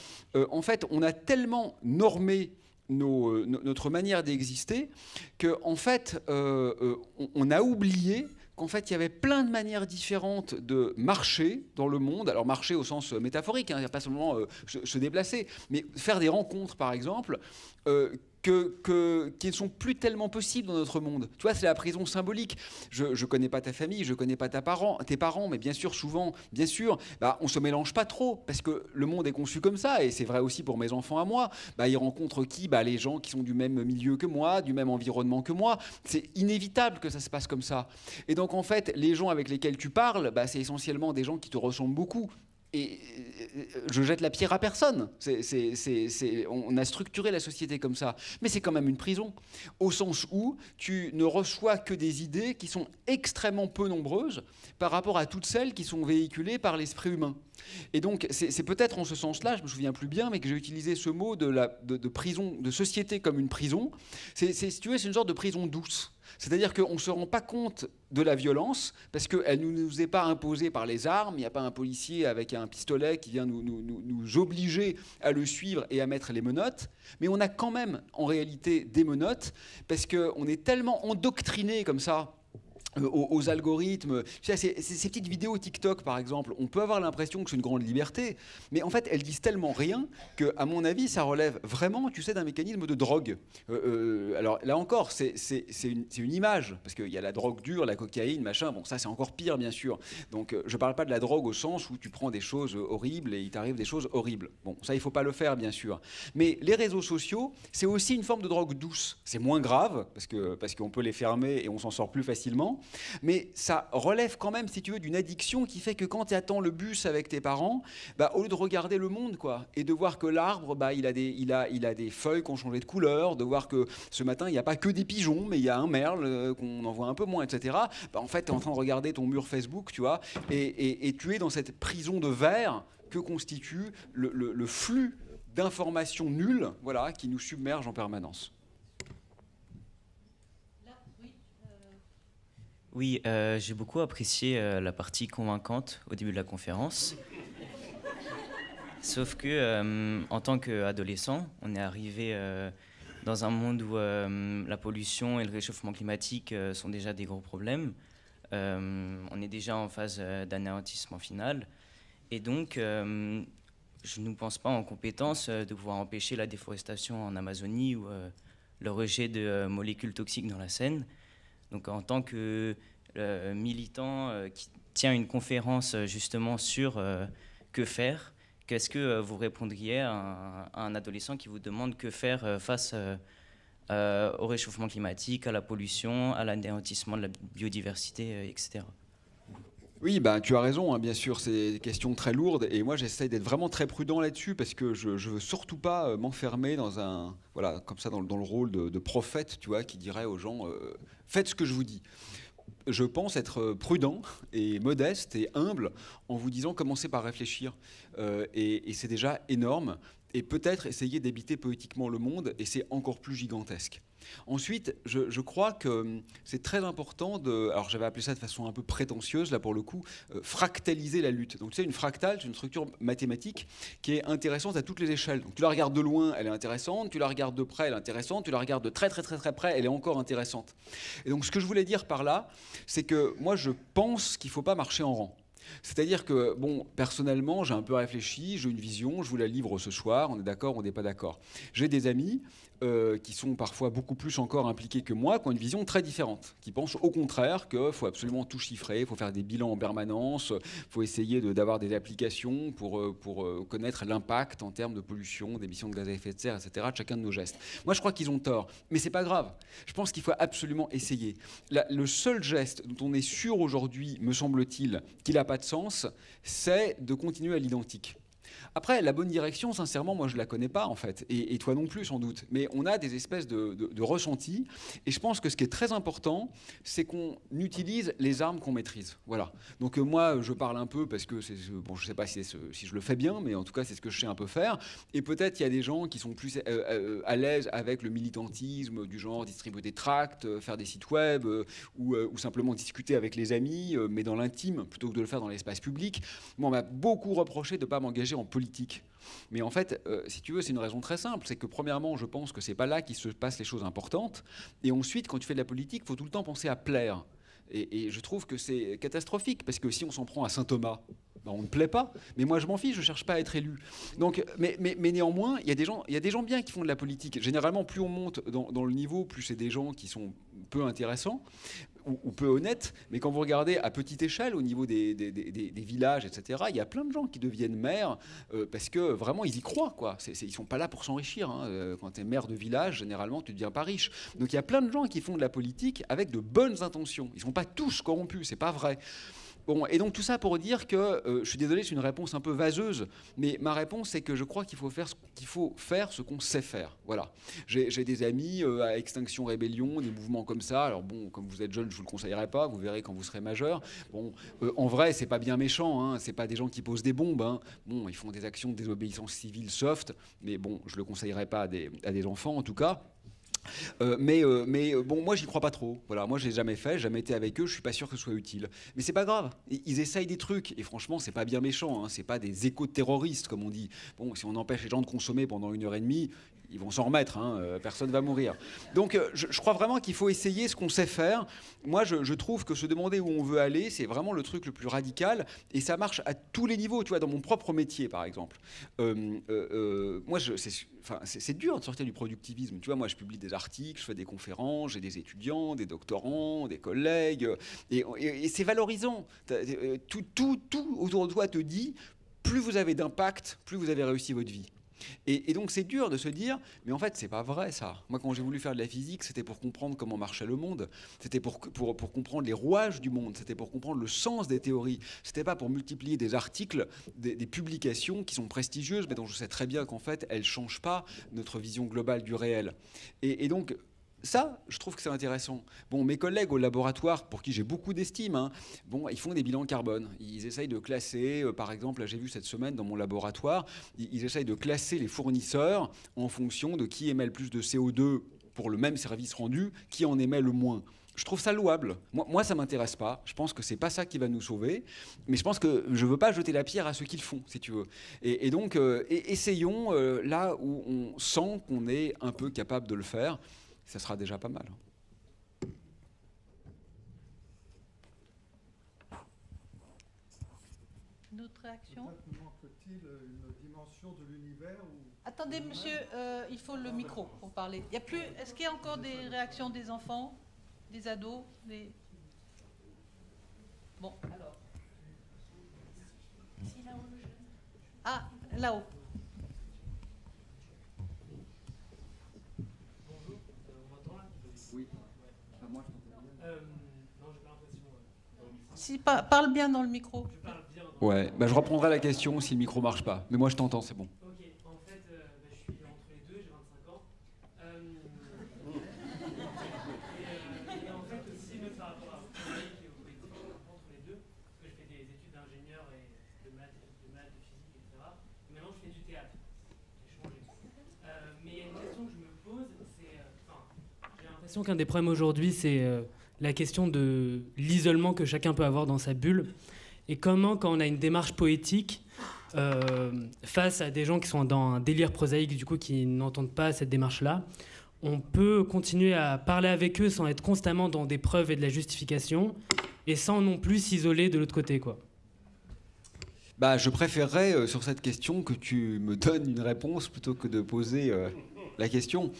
en fait, on a tellement normé notre manière d'exister qu'en fait, on a oublié qu'en fait, il y avait plein de manières différentes de marcher dans le monde. Alors, marcher au sens métaphorique, hein, il n'y a pas seulement se déplacer, mais faire des rencontres, par exemple, qui ne sont plus tellement possibles dans notre monde. Tu vois, c'est la prison symbolique. Je ne connais pas ta famille, je ne connais pas tes parents, mais bien sûr, souvent, bien sûr, bah, on ne se mélange pas trop, parce que le monde est conçu comme ça, et c'est vrai aussi pour mes enfants à moi. Bah, ils rencontrent qui ? Bah, les gens qui sont du même milieu que moi, du même environnement que moi. C'est inévitable que ça se passe comme ça. Et donc, en fait, les gens avec lesquels tu parles, bah, c'est essentiellement des gens qui te ressemblent beaucoup. Et je jette la pierre à personne. On a structuré la société comme ça. Mais c'est quand même une prison, au sens où tu ne reçois que des idées qui sont extrêmement peu nombreuses par rapport à toutes celles qui sont véhiculées par l'esprit humain. Et donc, c'est peut-être en ce sens-là, je me souviens plus bien, mais que j'ai utilisé ce mot de prison, de société comme une prison. Si tu veux, c'est une sorte de prison douce. C'est-à-dire qu'on ne se rend pas compte de la violence parce qu'elle ne nous est pas imposée par les armes. Il n'y a pas un policier avec un pistolet qui vient nous obliger à le suivre et à mettre les menottes. Mais on a quand même en réalité des menottes parce qu'on est tellement endoctriné comme ça aux algorithmes. Ces petites vidéos TikTok, par exemple, on peut avoir l'impression que c'est une grande liberté, mais en fait, elles disent tellement rien qu'à mon avis, ça relève vraiment, tu sais, d'un mécanisme de drogue. Alors là encore, c'est une image, parce qu'il y a la drogue dure, la cocaïne, machin. Bon, ça, c'est encore pire, bien sûr. Donc, je ne parle pas de la drogue au sens où tu prends des choses horribles et il t'arrive des choses horribles. Bon, ça, il ne faut pas le faire, bien sûr. Mais les réseaux sociaux, c'est aussi une forme de drogue douce. C'est moins grave, parce qu'on peut les fermer et on s'en sort plus facilement. Mais ça relève quand même, si tu veux, d'une addiction qui fait que quand tu attends le bus avec tes parents, bah, au lieu de regarder le monde, quoi, et de voir que l'arbre, bah, il a des feuilles qui ont changé de couleur, de voir que ce matin, il n'y a pas que des pigeons, mais il y a un merle, qu'on en voit un peu moins, etc. Bah, en fait, tu es en train de regarder ton mur Facebook, tu vois, et tu es dans cette prison de verre que constitue le flux d'informations nulles, voilà, qui nous submerge en permanence. Oui, j'ai beaucoup apprécié la partie convaincante au début de la conférence. Sauf que, en tant qu'adolescent, on est arrivé dans un monde où la pollution et le réchauffement climatique sont déjà des gros problèmes. On est déjà en phase d'anéantissement final. Et donc, je ne pense pas en compétence de pouvoir empêcher la déforestation en Amazonie ou le rejet de molécules toxiques dans la Seine. Donc, en tant que militant qui tient une conférence justement sur que faire, qu'est-ce que vous répondriez à un adolescent qui vous demande que faire face au réchauffement climatique, à la pollution, à l'anéantissement de la biodiversité, etc. Oui, bah, tu as raison, hein, bien sûr, c'est des questions très lourdes et moi j'essaie d'être vraiment très prudent là-dessus parce que je ne veux surtout pas m'enfermer dans comme ça dans le rôle de prophète, tu vois, qui dirait aux gens faites ce que je vous dis. Je pense être prudent et modeste et humble en vous disant commencez par réfléchir et c'est déjà énorme et peut-être essayer d'habiter poétiquement le monde et c'est encore plus gigantesque. Ensuite, je crois que c'est très important alors j'avais appelé ça de façon un peu prétentieuse, là pour le coup, fractaliser la lutte. Donc tu sais, une fractale, c'est une structure mathématique qui est intéressante à toutes les échelles. Donc tu la regardes de loin, elle est intéressante, tu la regardes de près, elle est intéressante, tu la regardes de très très très très près, elle est encore intéressante. Et donc ce que je voulais dire par là, c'est que moi je pense qu'il ne faut pas marcher en rang. C'est-à-dire que, bon, personnellement, j'ai un peu réfléchi, j'ai une vision, je vous la livre ce soir, on est d'accord, on n'est pas d'accord. J'ai des amis qui sont parfois beaucoup plus encore impliqués que moi, qui ont une vision très différente, qui pensent au contraire qu'il faut absolument tout chiffrer, il faut faire des bilans en permanence, il faut essayer d'avoir des applications pour connaître l'impact en termes de pollution, d'émissions de gaz à effet de serre, etc., de chacun de nos gestes. Moi, je crois qu'ils ont tort, mais c'est pas grave. Je pense qu'il faut absolument essayer. Le seul geste dont on est sûr aujourd'hui, me semble-t-il, qu'il n'a pas de sens, c'est de continuer à l'identique. Après, la bonne direction, sincèrement, moi, je ne la connais pas, en fait. Et toi non plus, sans doute. Mais on a des espèces de ressentis. Et je pense que ce qui est très important, c'est qu'on utilise les armes qu'on maîtrise. Voilà. Donc, moi, je parle un peu parce que, bon, je ne sais pas si je le fais bien, mais en tout cas, c'est ce que je sais un peu faire. Et peut-être il y a des gens qui sont plus à l'aise avec le militantisme, du genre distribuer des tracts, faire des sites web, ou simplement discuter avec les amis, mais dans l'intime, plutôt que de le faire dans l'espace public. Moi, on m'a beaucoup reproché de ne pas m'engager en politique. Mais en fait, si tu veux, c'est une raison très simple. C'est que premièrement, je pense que c'est pas là qu'il se passe les choses importantes. Et ensuite, quand tu fais de la politique, il faut tout le temps penser à plaire. Et je trouve que c'est catastrophique, parce que si on s'en prend à Saint-Thomas, ben on ne plaît pas. Mais moi, je m'en fiche, je ne cherche pas à être élu. Donc, mais néanmoins, il y a des gens bien qui font de la politique. Généralement, plus on monte dans le niveau, plus c'est des gens qui sont peu intéressants ou peu honnêtes. Mais quand vous regardez à petite échelle, au niveau des villages, etc., il y a plein de gens qui deviennent maires parce que vraiment, ils y croient, quoi. Ils ne sont pas là pour s'enrichir. Hein. Quand tu es maire de village, généralement, tu ne deviens pas riche. Donc, il y a plein de gens qui font de la politique avec de bonnes intentions. Ils ne sont pas tous corrompus, ce n'est pas vrai. Bon, et donc tout ça pour dire que, je suis désolé, c'est une réponse un peu vaseuse, mais ma réponse c'est que je crois qu'il faut faire ce qu'on sait faire. Voilà. J'ai des amis à Extinction Rébellion, des mouvements comme ça. Alors bon, comme vous êtes jeune, je vous le conseillerais pas. Vous verrez quand vous serez majeur. Bon, en vrai, c'est pas bien méchant. Hein, c'est pas des gens qui posent des bombes. Hein. Bon, ils font des actions de désobéissance civile soft, mais bon, je le conseillerais pas à des enfants en tout cas. Mais bon, moi j'y crois pas trop. Voilà, moi je l'ai jamais fait, jamais été avec eux, je suis pas sûr que ce soit utile. Mais c'est pas grave, ils essayent des trucs et franchement c'est pas bien méchant, hein. C'est pas des éco-terroristes comme on dit. Bon, si on empêche les gens de consommer pendant 1h30, ils vont s'en remettre, hein, personne va mourir. Donc je crois vraiment qu'il faut essayer ce qu'on sait faire. Moi je trouve que se demander où on veut aller, c'est vraiment le truc le plus radical et ça marche à tous les niveaux. Tu vois, dans mon propre métier par exemple, moi c'est dur de sortir du productivisme. Tu vois, moi je publie des articles, je fais des conférences, j'ai des étudiants, des doctorants, des collègues et c'est valorisant. Tout autour de toi te dit plus vous avez d'impact, plus vous avez réussi votre vie. Et donc c'est dur de se dire, mais en fait c'est pas vrai ça. Moi quand j'ai voulu faire de la physique, c'était pour comprendre comment marchait le monde, c'était pour comprendre les rouages du monde, c'était pour comprendre le sens des théories, c'était pas pour multiplier des articles, des publications qui sont prestigieuses, mais dont je sais très bien qu'en fait elles changent pas notre vision globale du réel. Et donc ça, je trouve que c'est intéressant. Bon, mes collègues au laboratoire, pour qui j'ai beaucoup d'estime, hein, bon, ils font des bilans carbone. Ils essayent de classer, par exemple, là, j'ai vu cette semaine dans mon laboratoire, ils essayent de classer les fournisseurs en fonction de qui émet le plus de CO2 pour le même service rendu, qui en émet le moins. Je trouve ça louable. Moi, ça ne m'intéresse pas. Je pense que ce n'est pas ça qui va nous sauver. Mais je pense que je ne veux pas jeter la pierre à ceux qui le font, si tu veux. Et donc, essayons là où on sent qu'on est un peu capable de le faire. Ça sera déjà pas mal. Une autre réaction ? Peut-être manque-t-il une dimension de l'univers où... Attendez, monsieur, il faut le micro pour parler. Il y a plus. Est-ce qu'il y a encore des réactions des enfants, des ados, Bon, alors. Ah, là-haut. Si, parle bien dans le micro. Ouais, bah, je reprendrai la question si le micro marche pas. Mais moi je t'entends, c'est bon. Ok, en fait, je suis entre les deux, j'ai 25 ans. Et en fait aussi, même par rapport à votre travail qui est au politique, je suis un peu entre les deux, parce que je fais des études d'ingénieur et de maths, de physique, etc. Et maintenant je fais du théâtre. J'ai changé. Mais il y a une question que je me pose, c'est... j'ai l'impression qu'un des problèmes aujourd'hui, c'est la question de l'isolement que chacun peut avoir dans sa bulle. Et comment, quand on a une démarche poétique, face à des gens qui sont dans un délire prosaïque, du coup, qui n'entendent pas cette démarche-là, on peut continuer à parler avec eux sans être constamment dans des preuves et de la justification, et sans non plus s'isoler de l'autre côté, quoi. Bah, je préférerais, sur cette question, que tu me donnes une réponse plutôt que de poser la question.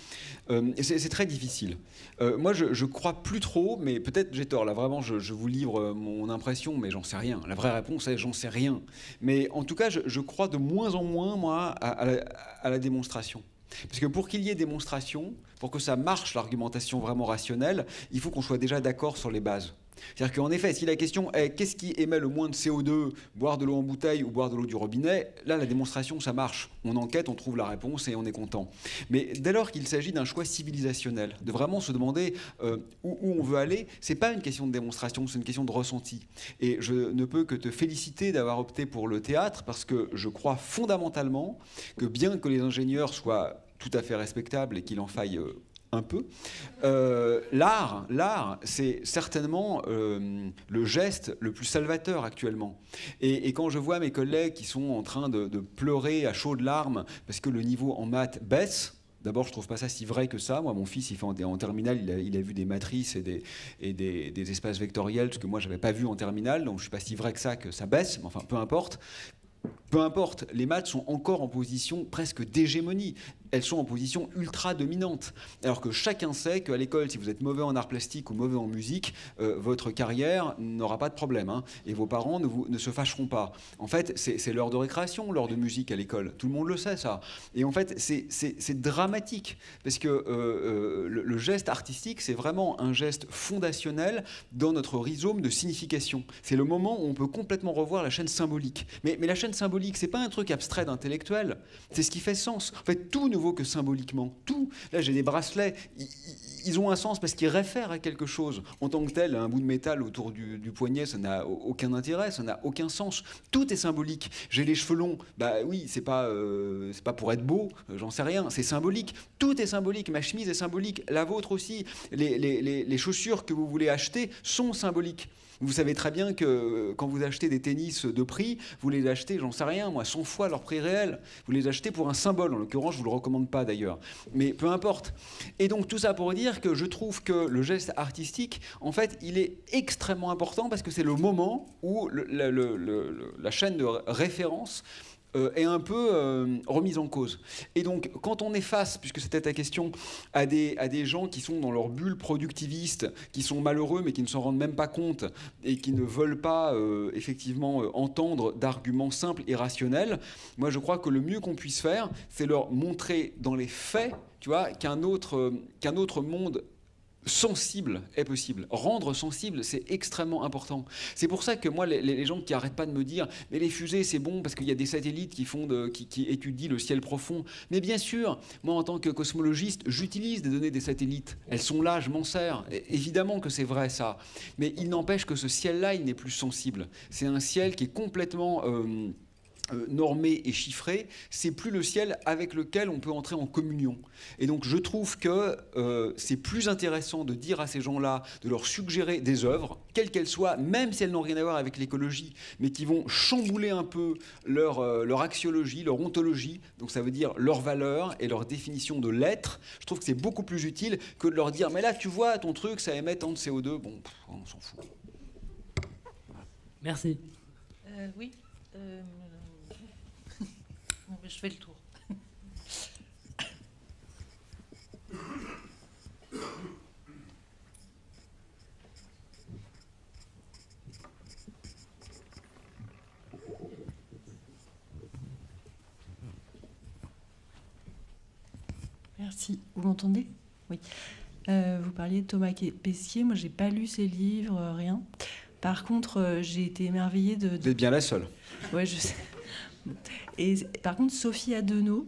C'est très difficile. Moi, je crois plus trop, mais peut-être j'ai tort. Là, vraiment, je vous livre mon impression, mais j'en sais rien. La vraie réponse est j'en sais rien. Mais en tout cas, je crois de moins en moins, moi, à la démonstration. Parce que pour qu'il y ait démonstration, pour que ça marche l'argumentation vraiment rationnelle, il faut qu'on soit déjà d'accord sur les bases. C'est-à-dire qu'en effet, si la question est qu'est-ce qui émet le moins de CO2, boire de l'eau en bouteille ou boire de l'eau du robinet, là la démonstration ça marche. On enquête, on trouve la réponse et on est content. Mais dès lors qu'il s'agit d'un choix civilisationnel, de vraiment se demander où on veut aller, c'est pas une question de démonstration, c'est une question de ressenti. Et je ne peux que te féliciter d'avoir opté pour le théâtre parce que je crois fondamentalement que bien que les ingénieurs soient tout à fait respectables et qu'il en faille un peu. L'art, c'est certainement le geste le plus salvateur actuellement. Et quand je vois mes collègues qui sont en train de pleurer à chaudes larmes parce que le niveau en maths baisse, d'abord, je trouve pas ça si vrai que ça. Moi, mon fils, il fait en terminale, il a vu des matrices et des espaces vectoriels, ce que moi, j'avais pas vu en terminale, donc je suis pas si vrai que ça baisse, mais enfin, peu importe. Peu importe, les maths sont encore en position presque d'hégémonie. Elles sont en position ultra dominante. Alors que chacun sait qu'à l'école, si vous êtes mauvais en art plastique ou mauvais en musique, votre carrière n'aura pas de problème. Hein, et vos parents ne se fâcheront pas. En fait, c'est l'heure de récréation, l'heure de musique à l'école. Tout le monde le sait, ça. Et en fait, c'est dramatique. Parce que le geste artistique, c'est vraiment un geste fondationnel dans notre rhizome de signification. C'est le moment où on peut complètement revoir la chaîne symbolique. Mais la chaîne symbolique, c'est pas un truc abstrait d'intellectuel. C'est ce qui fait sens. En fait, tout ne vaut que symboliquement. Tout. Là, j'ai des bracelets. Ils ont un sens parce qu'ils réfèrent à quelque chose. En tant que tel, un bout de métal autour du poignet, ça n'a aucun intérêt, ça n'a aucun sens. Tout est symbolique. J'ai les cheveux longs. Bah oui, c'est pas pour être beau, j'en sais rien. C'est symbolique. Tout est symbolique. Ma chemise est symbolique. La vôtre aussi. Les chaussures que vous voulez acheter sont symboliques. Vous savez très bien que quand vous achetez des tennis de prix, vous les achetez, j'en sais rien, moi, 100 fois leur prix réel. Vous les achetez pour un symbole. En l'occurrence, je ne vous le recommande pas d'ailleurs. Mais peu importe. Et donc tout ça pour dire que je trouve que le geste artistique, en fait, il est extrêmement important parce que c'est le moment où la chaîne de référence est un peu remise en cause. Et donc, quand on est face, puisque c'était ta question, à des gens qui sont dans leur bulle productiviste, qui sont malheureux mais qui ne s'en rendent même pas compte et qui ne veulent pas effectivement entendre d'arguments simples et rationnels, moi je crois que le mieux qu'on puisse faire, c'est leur montrer dans les faits, tu vois, qu'un autre monde sensible est possible. Rendre sensible, c'est extrêmement important. C'est pour ça que moi, les gens qui n'arrêtent pas de me dire « mais les fusées, c'est bon parce qu'il y a des satellites qui étudient le ciel profond ». Mais bien sûr, moi, en tant que cosmologiste, j'utilise des données des satellites. Elles sont là, je m'en sers. Évidemment que c'est vrai, ça. Mais il n'empêche que ce ciel-là, il n'est plus sensible. C'est un ciel qui est complètement normé et chiffré, c'est plus le ciel avec lequel on peut entrer en communion. Et donc je trouve que c'est plus intéressant de dire à ces gens-là, de leur suggérer des œuvres, quelles qu'elles soient, même si elles n'ont rien à voir avec l'écologie, mais qui vont chambouler un peu leur axiologie, leur ontologie, donc ça veut dire leur valeur et leur définition de l'être. Je trouve que c'est beaucoup plus utile que de leur dire « mais là tu vois, ton truc, ça émet tant de CO2 ». Bon, on s'en fout. Merci. Oui. Bon, je fais le tour. Merci. Vous m'entendez ? Oui. Vous parliez de Thomas Pesquet. Moi, j'ai pas lu ses livres, rien. Par contre, j'ai été émerveillée de... Vous êtes bien la seule. Ouais, je sais. Et par contre, Sophie Adenau,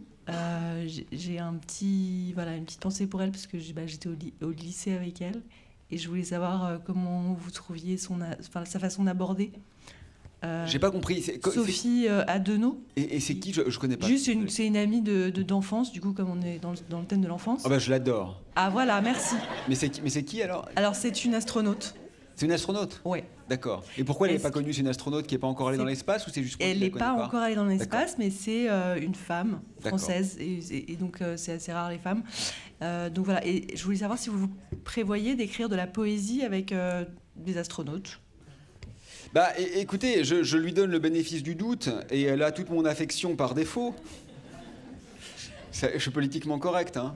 j'ai une petite pensée pour elle parce que j'étais au lycée avec elle et je voulais savoir comment vous trouviez sa façon d'aborder. J'ai pas compris. Sophie Adenau. Et c'est qui je connais pas. Juste, c'est une amie d'enfance, du coup, comme on est dans le thème de l'enfance. Ah bah je l'adore. Ah voilà, merci. Mais c'est qui alors ? Alors c'est une astronaute. C'est une astronaute ? Ouais. D'accord. Et pourquoi elle n'est pas connue ? C'est une astronaute qui n'est pas encore allée dans l'espace ou c'est juste Elle n'est pas encore allée dans l'espace, mais c'est une femme française et donc c'est assez rare les femmes. Donc voilà. Et je voulais savoir si vous prévoyez d'écrire de la poésie avec des astronautes. Bah écoutez, je lui donne le bénéfice du doute et elle a toute mon affection par défaut. Je suis politiquement correct, hein.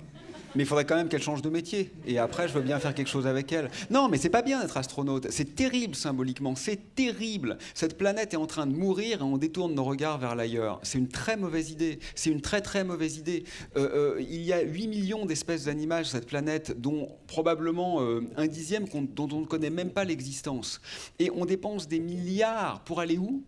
Mais il faudrait quand même qu'elle change de métier. Et après, je veux bien faire quelque chose avec elle. Non, mais c'est pas bien d'être astronaute. C'est terrible symboliquement. C'est terrible. Cette planète est en train de mourir et on détourne nos regards vers l'ailleurs. C'est une très mauvaise idée. C'est une très très mauvaise idée. Il y a 8 millions d'espèces d'animaux sur cette planète, dont probablement un dixième dont on ne connaît même pas l'existence. Et on dépense des milliards pour aller où?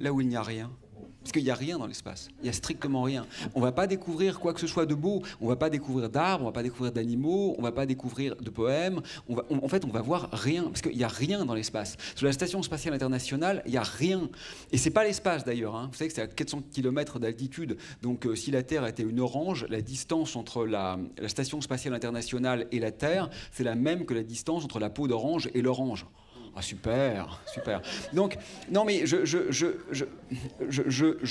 Là où il n'y a rien. Parce qu'il n'y a rien dans l'espace, il n'y a strictement rien. On ne va pas découvrir quoi que ce soit de beau, on ne va pas découvrir d'arbres, on ne va pas découvrir d'animaux, on ne va pas découvrir de poèmes. En fait, on va voir rien, parce qu'il n'y a rien dans l'espace. Sur la Station spatiale internationale, il n'y a rien. Et ce n'est pas l'espace d'ailleurs, hein. Vous savez que c'est à 400 km d'altitude, donc si la Terre était une orange, la distance entre la Station spatiale internationale et la Terre, c'est la même que la distance entre la peau d'orange et l'orange. Ah super, super. Donc, non mais je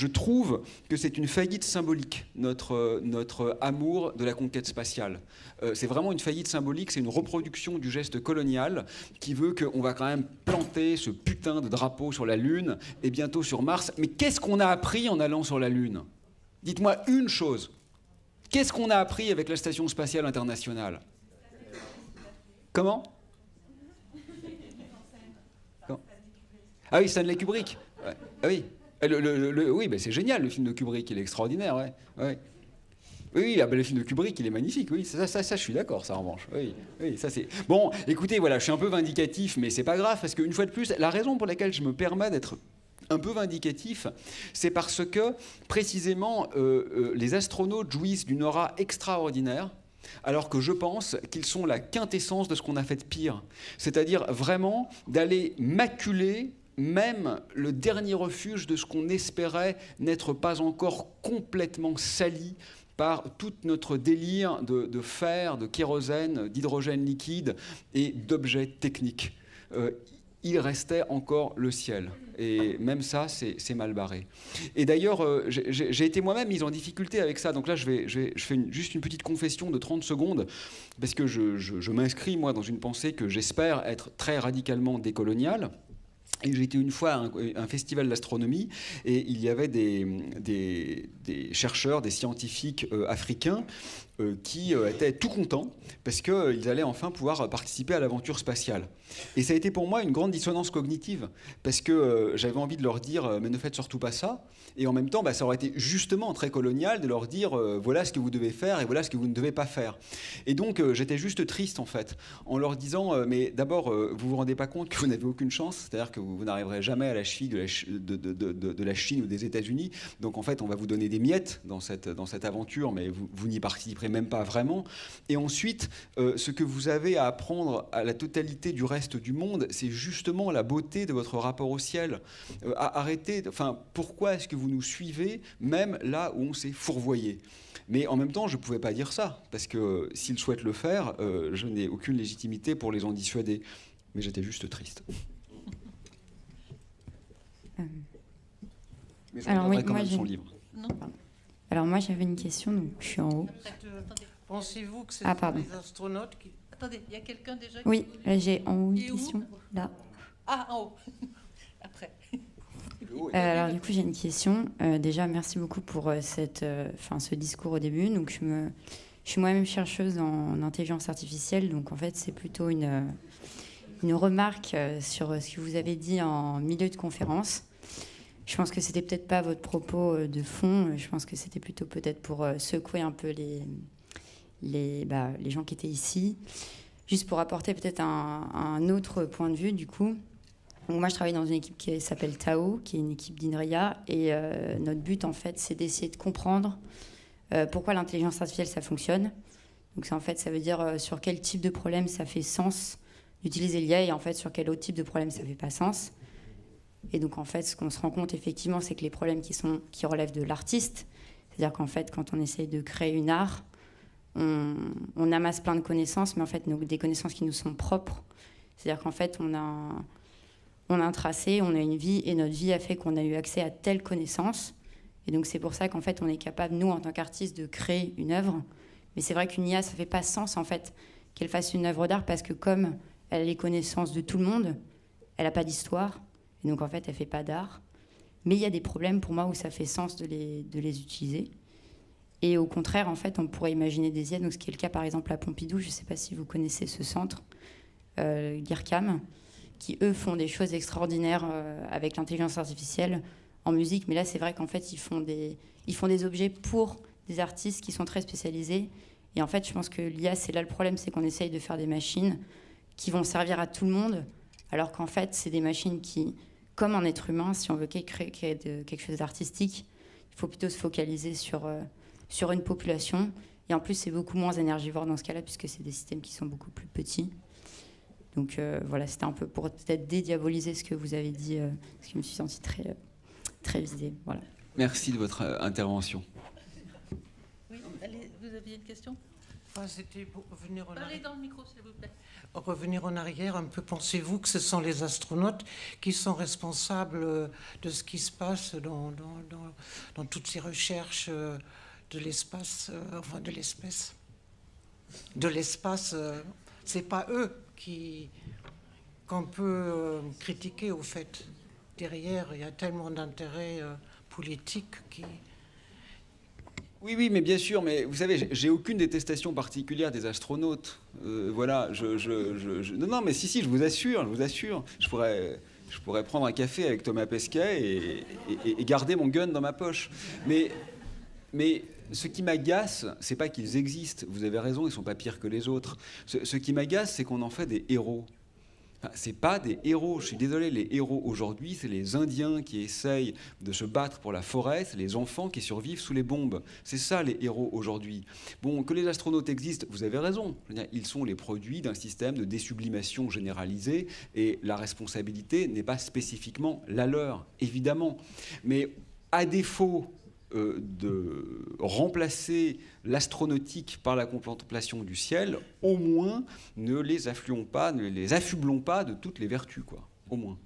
trouve que c'est une faillite symbolique, notre amour de la conquête spatiale. C'est vraiment une faillite symbolique, c'est une reproduction du geste colonial qui veut qu'on va quand même planter ce putain de drapeau sur la Lune et bientôt sur Mars. Mais qu'est-ce qu'on a appris en allant sur la Lune? Dites-moi une chose. Qu'est-ce qu'on a appris avec la Station spatiale internationale? Comment? Ah oui, Stanley Kubrick. Ouais. Ah oui, oui, bah c'est génial, le film de Kubrick, il est extraordinaire. Ouais. Ouais. Oui, le film de Kubrick, il est magnifique. Oui, ça je suis d'accord, ça en revanche. Oui, ça c'est. Bon, écoutez, voilà, je suis un peu vindicatif, mais c'est pas grave parce qu'une fois de plus, la raison pour laquelle je me permets d'être un peu vindicatif, c'est parce que précisément les astronautes jouissent d'une aura extraordinaire. Alors que je pense qu'ils sont la quintessence de ce qu'on a fait de pire. C'est-à-dire vraiment d'aller maculer même le dernier refuge de ce qu'on espérait n'être pas encore complètement sali par tout notre délire de fer, de kérosène, d'hydrogène liquide et d'objets techniques. Il restait encore le ciel. Et même ça, c'est mal barré. Et d'ailleurs, j'ai été moi-même mis en difficulté avec ça. Donc là, je fais juste une petite confession de 30 secondes, parce que je m'inscris, moi, dans une pensée que j'espère être très radicalement décoloniale. Et j'ai été une fois à un festival d'astronomie et il y avait des chercheurs, des scientifiques africains qui étaient tout contents parce qu'ils allaient enfin pouvoir participer à l'aventure spatiale. Et ça a été pour moi une grande dissonance cognitive parce que j'avais envie de leur dire mais ne faites surtout pas ça. Et en même temps, ça aurait été justement très colonial de leur dire voilà ce que vous devez faire et voilà ce que vous ne devez pas faire. Et donc j'étais juste triste en fait en leur disant mais d'abord vous vous rendez pas compte que vous n'avez aucune chance, c'est-à-dire que vous n'arriverez jamais à la cheville de la Chine ou des États-Unis. Donc en fait on va vous donner des miettes dans cette aventure, mais vous n'y participerez même pas vraiment. Et ensuite ce que vous avez à apprendre à la totalité du reste du monde, c'est justement la beauté de votre rapport au ciel. Arrêtez, enfin pourquoi est-ce que vous nous suivez même là où on s'est fourvoyé? Mais en même temps, je ne pouvais pas dire ça, parce que s'ils souhaitent le faire, je n'ai aucune légitimité pour les en dissuader. Mais j'étais juste triste. Mais je regarderai quand même son livre. Non. Alors moi, j'avais une question, donc je suis en haut. Pensez-vous que c'est les astronautes qui... Attendez, il y a quelqu'un déjà qui... Oui, j'ai en haut une question, là. Ah, en haut. Après. Alors du coup j'ai une question. Déjà merci beaucoup pour ce discours au début. Donc je suis moi-même chercheuse en intelligence artificielle, donc en fait c'est plutôt une remarque sur ce que vous avez dit en milieu de conférence. Je pense que c'était peut-être pas votre propos de fond. Je pense que c'était plutôt peut-être pour secouer un peu les gens qui étaient ici, juste pour apporter peut-être un autre point de vue du coup. Donc moi, je travaille dans une équipe qui s'appelle TAO, qui est une équipe d'INRIA, et notre but, en fait, c'est d'essayer de comprendre pourquoi l'intelligence artificielle, ça fonctionne. Donc ça veut dire sur quel type de problème ça fait sens d'utiliser l'IA, et en fait, sur quel autre type de problème ça fait pas sens. Et donc, en fait, ce qu'on se rend compte, effectivement, c'est que les problèmes qui relèvent de l'artiste, c'est-à-dire qu'en fait, quand on essaye de créer une art, on amasse plein de connaissances, mais en fait, des connaissances qui nous sont propres. C'est-à-dire qu'en fait, on a un tracé, on a une vie, et notre vie a fait qu'on a eu accès à telle connaissance. Et donc c'est pour ça qu'en fait on est capable, nous en tant qu'artistes, de créer une œuvre. Mais c'est vrai qu'une IA, ça fait pas sens en fait qu'elle fasse une œuvre d'art, parce que comme elle a les connaissances de tout le monde, elle n'a pas d'histoire, et donc en fait elle fait pas d'art. Mais il y a des problèmes pour moi où ça fait sens de les utiliser. Et au contraire, en fait, on pourrait imaginer des aides, donc ce qui est le cas par exemple à Pompidou, je ne sais pas si vous connaissez ce centre, l'IRCAM, qui eux font des choses extraordinaires avec l'intelligence artificielle en musique, mais là c'est vrai qu'en fait ils font des objets pour des artistes qui sont très spécialisés, et en fait je pense que l'IA, c'est là le problème, c'est qu'on essaye de faire des machines qui vont servir à tout le monde, alors qu'en fait c'est des machines qui, comme un être humain, si on veut créer quelque chose d'artistique, il faut plutôt se focaliser sur une population, et en plus c'est beaucoup moins énergivore dans ce cas-là, puisque c'est des systèmes qui sont beaucoup plus petits. Donc voilà, c'était un peu pour peut-être dédiaboliser ce que vous avez dit, parce que je me suis sentie très visée. Voilà. Merci de votre intervention. Oui, allez, vous aviez une question ? C'était pour revenir en Parlez dans le micro, s'il vous plaît. Revenir en arrière un peu, pensez-vous que ce sont les astronautes qui sont responsables de ce qui se passe dans toutes ces recherches de l'espace, enfin de l'espèce, de l'espace, c'est pas eux qu'on peut critiquer au fait. Derrière, il y a tellement d'intérêts politiques qui... Oui, mais bien sûr, mais vous savez, j'ai aucune détestation particulière des astronautes. Voilà, non, mais si, je vous assure. Je pourrais prendre un café avec Thomas Pesquet et garder mon gun dans ma poche. Mais ce qui m'agace, c'est pas qu'ils existent. Vous avez raison, ils sont pas pires que les autres. Ce qui m'agace, c'est qu'on en fait des héros. C'est pas des héros, je suis désolé, les héros aujourd'hui, c'est les Indiens qui essayent de se battre pour la forêt, c'est les enfants qui survivent sous les bombes. C'est ça les héros aujourd'hui. Bon, que les astronautes existent, vous avez raison. Ils sont les produits d'un système de désublimation généralisée et la responsabilité n'est pas spécifiquement la leur, évidemment. Mais à défaut de remplacer l'astronautique par la contemplation du ciel, au moins ne les affublons pas de toutes les vertus, quoi, au moins.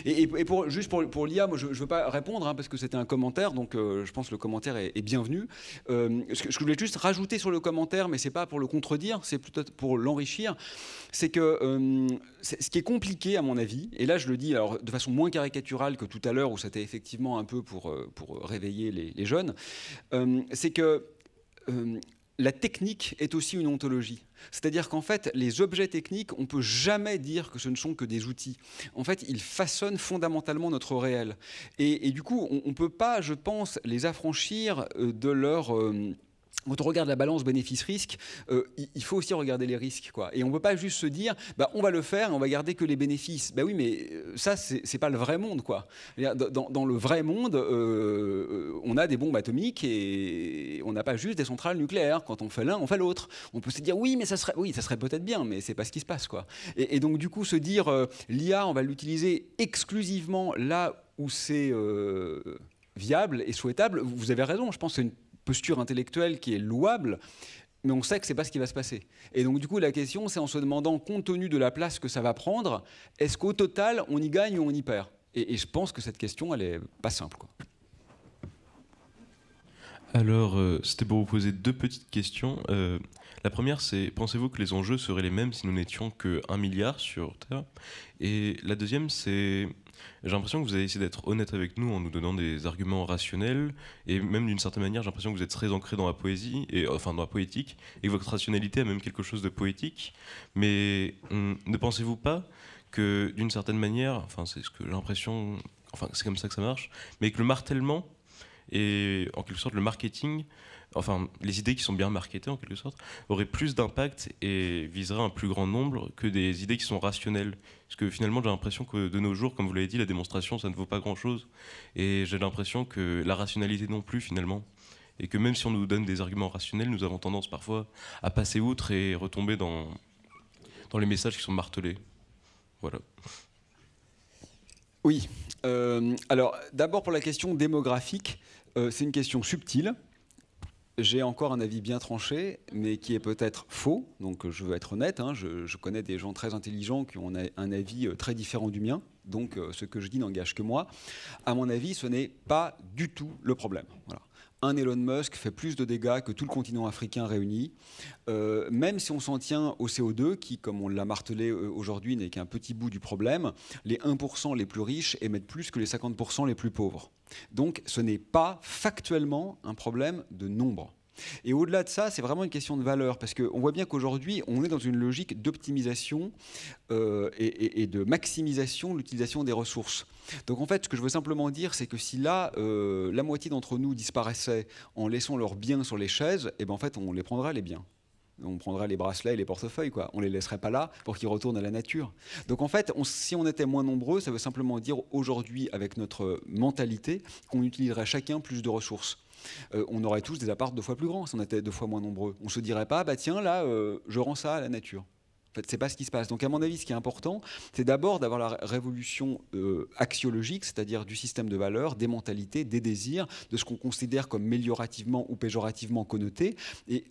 Et juste pour l'IA, moi je ne veux pas répondre parce que c'était un commentaire, donc je pense que le commentaire est bienvenu. Ce que je voulais juste rajouter sur le commentaire, mais ce n'est pas pour le contredire, c'est plutôt pour l'enrichir, c'est que ce qui est compliqué à mon avis, et là je le dis alors, de façon moins caricaturale que tout à l'heure où c'était effectivement un peu pour réveiller les jeunes, c'est que la technique est aussi une ontologie. C'est-à-dire qu'en fait, les objets techniques, on ne peut jamais dire que ce ne sont que des outils. En fait, ils façonnent fondamentalement notre réel. Et du coup, on ne peut pas, je pense, les affranchir de leur... Quand on regarde la balance bénéfice-risque, il faut aussi regarder les risques, quoi. Et on ne peut pas juste se dire, on va le faire et on va garder que les bénéfices. Oui, mais ça, c'est pas le vrai monde, quoi. Dans le vrai monde, on a des bombes atomiques et on n'a pas juste des centrales nucléaires. Quand on fait l'un, on fait l'autre. On peut se dire, oui, mais ça serait peut-être bien, mais c'est pas ce qui se passe, quoi. Et donc, du coup, se dire, l'IA, on va l'utiliser exclusivement là où c'est viable et souhaitable, vous avez raison, je pense que c'est une posture intellectuelle qui est louable, mais on sait que ce n'est pas ce qui va se passer. Et donc du coup la question c'est en se demandant, compte tenu de la place que ça va prendre, est-ce qu'au total on y gagne ou on y perd ? Et je pense que cette question elle est pas simple, quoi. Alors c'était pour vous poser deux petites questions. La première c'est, pensez-vous que les enjeux seraient les mêmes si nous n'étions que 1 milliard sur Terre ? Et la deuxième c'est... J'ai l'impression que vous avez essayé d'être honnête avec nous en nous donnant des arguments rationnels, et même d'une certaine manière, j'ai l'impression que vous êtes très ancré dans la poésie, dans la poétique, et que votre rationalité a même quelque chose de poétique. Mais ne pensez-vous pas que d'une certaine manière, enfin c'est ce que j'ai l'impression, enfin c'est comme ça que ça marche, mais que le martèlement et en quelque sorte le marketing, enfin les idées qui sont bien marketées en quelque sorte, auraient plus d'impact et viseraient un plus grand nombre que des idées qui sont rationnelles. Parce que finalement j'ai l'impression que de nos jours, comme vous l'avez dit, la démonstration ça ne vaut pas grand chose, et j'ai l'impression que la rationalité non plus finalement, et que même si on nous donne des arguments rationnels, nous avons tendance parfois à passer outre et retomber dans les messages qui sont martelés. Voilà. Oui, alors d'abord pour la question démographique, c'est une question subtile. J'ai encore un avis bien tranché, mais qui est peut-être faux, donc je veux être honnête, hein, je connais des gens très intelligents qui ont un avis très différent du mien, donc ce que je dis n'engage que moi. À mon avis, ce n'est pas du tout le problème. Voilà. Un Elon Musk fait plus de dégâts que tout le continent africain réuni, même si on s'en tient au CO2, qui, comme on l'a martelé aujourd'hui, n'est qu'un petit bout du problème. Les 1% les plus riches émettent plus que les 50% les plus pauvres. Donc ce n'est pas factuellement un problème de nombre. Et au-delà de ça, c'est vraiment une question de valeur, parce qu'on voit bien qu'aujourd'hui, on est dans une logique d'optimisation et de maximisation de l'utilisation des ressources. Donc en fait, ce que je veux simplement dire, c'est que si là, la moitié d'entre nous disparaissait en laissant leurs biens sur les chaises, et ben en fait, on les prendrait les biens. On prendrait les bracelets et les portefeuilles, quoi. On les laisserait pas là pour qu'ils retournent à la nature. Donc en fait, si on était moins nombreux, ça veut simplement dire aujourd'hui, avec notre mentalité, qu'on utiliserait chacun plus de ressources. On aurait tous des apparts 2 fois plus grands si on était 2 fois moins nombreux. On se dirait pas, bah tiens, là, je rends ça à la nature. En fait, c'est pas ce qui se passe. Donc, à mon avis, ce qui est important, c'est d'abord d'avoir la révolution axiologique, c'est-à-dire du système de valeurs, des mentalités, des désirs, de ce qu'on considère comme méliorativement ou péjorativement connoté. Et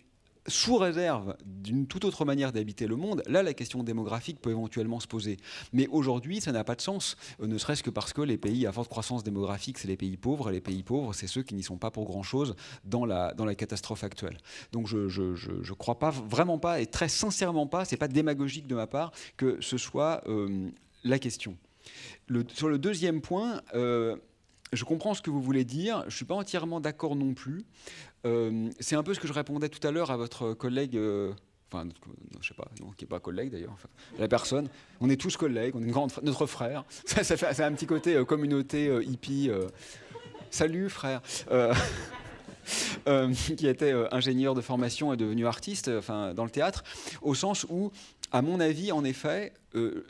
sous réserve d'une toute autre manière d'habiter le monde, là, la question démographique peut éventuellement se poser. Mais aujourd'hui, ça n'a pas de sens, ne serait-ce que parce que les pays à forte croissance démographique, c'est les pays pauvres, et les pays pauvres, c'est ceux qui n'y sont pas pour grand-chose dans la catastrophe actuelle. Donc je crois pas, vraiment pas, et très sincèrement pas, c'est pas démagogique de ma part, que ce soit la question. Sur le deuxième point, je comprends ce que vous voulez dire, je ne suis pas entièrement d'accord non plus. C'est un peu ce que je répondais tout à l'heure à votre collègue, enfin, je sais pas, non, qui n'est pas collègue d'ailleurs, enfin, la personne. On est tous collègues, on est notre frère. Ça fait un petit côté communauté hippie. Salut frère. Qui était ingénieur de formation et devenu artiste, enfin, dans le théâtre, au sens où, à mon avis, en effet,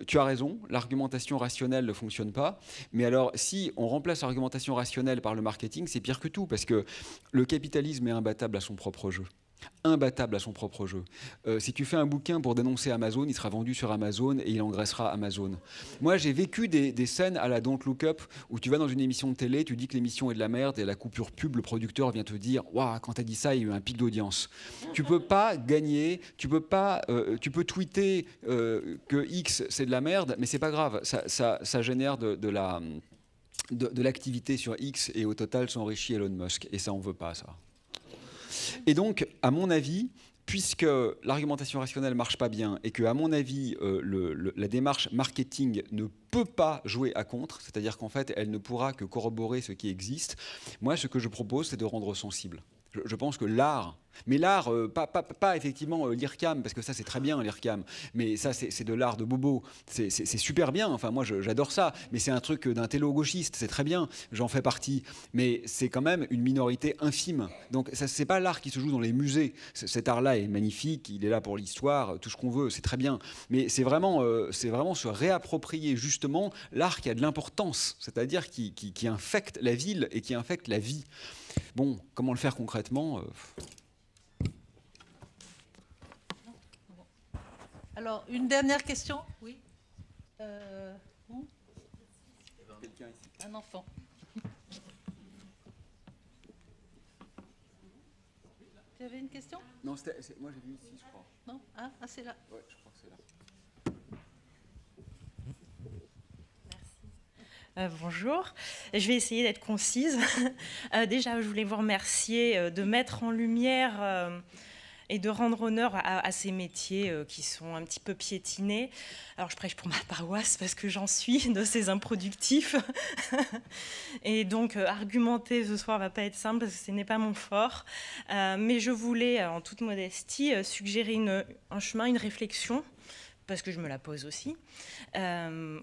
tu as raison, l'argumentation rationnelle ne fonctionne pas. Mais alors, si on remplace l'argumentation rationnelle par le marketing, c'est pire que tout, parce que le capitalisme est imbattable à son propre jeu. Imbattable à son propre jeu. Si tu fais un bouquin pour dénoncer Amazon, il sera vendu sur Amazon et il engraissera Amazon. Moi, j'ai vécu des scènes à la Don't Look Up où tu vas dans une émission de télé, tu dis que l'émission est de la merde et à la coupure pub, le producteur vient te dire « Waouh, quand t'as dit ça, il y a eu un pic d'audience. » Tu peux pas gagner, tu peux tweeter que X c'est de la merde, mais c'est pas grave, ça génère de l'activité sur X et au total s'enrichit Elon Musk et ça on veut pas, ça. Et donc, à mon avis, puisque l'argumentation rationnelle ne marche pas bien et que, à mon avis, la démarche marketing ne peut pas jouer à contre, c'est-à-dire qu'en fait, elle ne pourra que corroborer ce qui existe, moi, ce que je propose, c'est de rendre sensible. Je pense que l'art, mais l'art, pas effectivement l'IRCAM, parce que ça c'est très bien l'IRCAM, mais ça c'est de l'art de bobo, c'est super bien, enfin moi j'adore ça, mais c'est un truc d'intello-gauchiste, c'est très bien, j'en fais partie, mais c'est quand même une minorité infime, donc c'est pas l'art qui se joue dans les musées, cet art-là est magnifique, il est là pour l'histoire, tout ce qu'on veut, c'est très bien, mais c'est vraiment se réapproprier justement l'art qui a de l'importance, c'est-à-dire qui infecte la ville et qui infecte la vie. Bon, comment le faire concrètement Alors, une dernière question. Oui. Quelqu'un ici. Un enfant. Tu avais une question? Non, moi j'ai vu ici, je crois. Non? Ah, c'est là. Ouais, je crois que c'est là. Bonjour, je vais essayer d'être concise. Déjà, je voulais vous remercier de mettre en lumière et de rendre honneur à ces métiers qui sont un petit peu piétinés. Alors, je prêche pour ma paroisse parce que j'en suis de ces improductifs. Et donc, argumenter ce soir ne va pas être simple parce que ce n'est pas mon fort. Mais je voulais, en toute modestie, suggérer un chemin, une réflexion, parce que je me la pose aussi.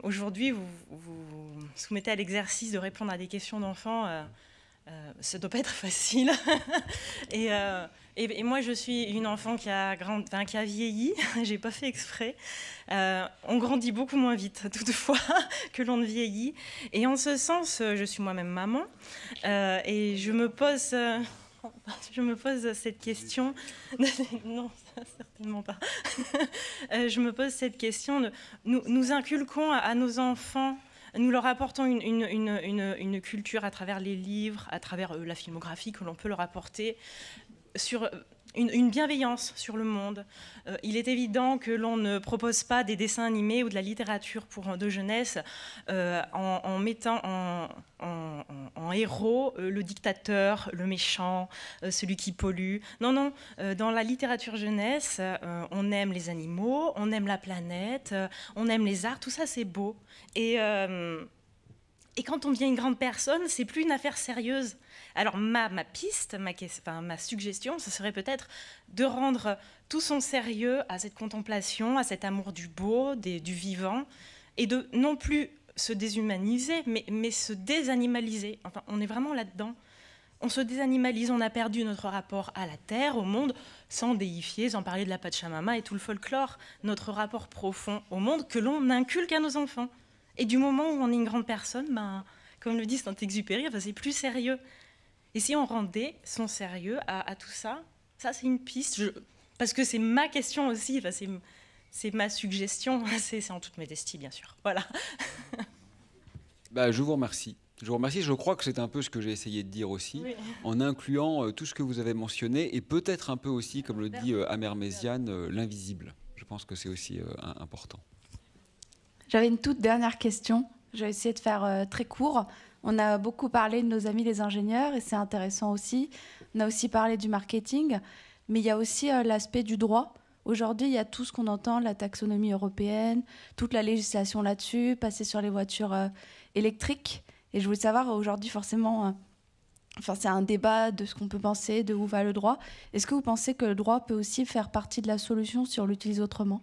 Aujourd'hui, vous soumettez à l'exercice de répondre à des questions d'enfants. Ça ne doit pas être facile. et moi, je suis une enfant qui a vieilli. Je n'ai pas fait exprès. On grandit beaucoup moins vite, toutefois, que l'on ne vieillit. Et en ce sens, je suis moi-même maman. Et je me pose cette question. Non, certainement pas. Je me pose cette question. Nous inculquons à nos enfants, nous leur apportons une culture à travers les livres, à travers la filmographie que l'on peut leur apporter, sur une bienveillance sur le monde. Il est évident que l'on ne propose pas des dessins animés ou de la littérature de jeunesse en mettant en héros le dictateur, le méchant, celui qui pollue. Non, dans la littérature jeunesse, on aime les animaux, on aime la planète, on aime les arts, tout ça c'est beau. Et Et quand on devient une grande personne, c'est plus une affaire sérieuse. Alors ma piste, ma suggestion, ce serait peut-être de rendre tout son sérieux à cette contemplation, à cet amour du beau, du vivant, et de non plus se déshumaniser, mais se désanimaliser. Enfin, on est vraiment là-dedans. On se désanimalise, on a perdu notre rapport à la terre, au monde, sans déifier, sans parler de la Pachamama et tout le folklore. Notre rapport profond au monde que l'on inculque à nos enfants. Et du moment où on est une grande personne, comme le dit Saint-Exupéry, c'est plus sérieux. Et si on rendait son sérieux à tout ça, ça c'est une piste, parce que c'est ma question aussi, c'est ma suggestion, c'est en toute modestie bien sûr. Voilà. Je vous remercie. Je vous remercie. Je crois que c'est un peu ce que j'ai essayé de dire aussi, oui, en incluant tout ce que vous avez mentionné et peut-être un peu aussi, comme le dit Amer Méziane, l'invisible. Je pense que c'est aussi important. J'avais une toute dernière question. Je vais essayer de faire très court. On a beaucoup parlé de nos amis les ingénieurs et c'est intéressant aussi. On a aussi parlé du marketing, mais il y a aussi l'aspect du droit. Aujourd'hui, il y a tout ce qu'on entend, la taxonomie européenne, toute la législation là-dessus, passer sur les voitures électriques. Et je voulais savoir, aujourd'hui, forcément, c'est un débat de ce qu'on peut penser, de où va le droit. Est-ce que vous pensez que le droit peut aussi faire partie de la solution si on l'utilise autrement ?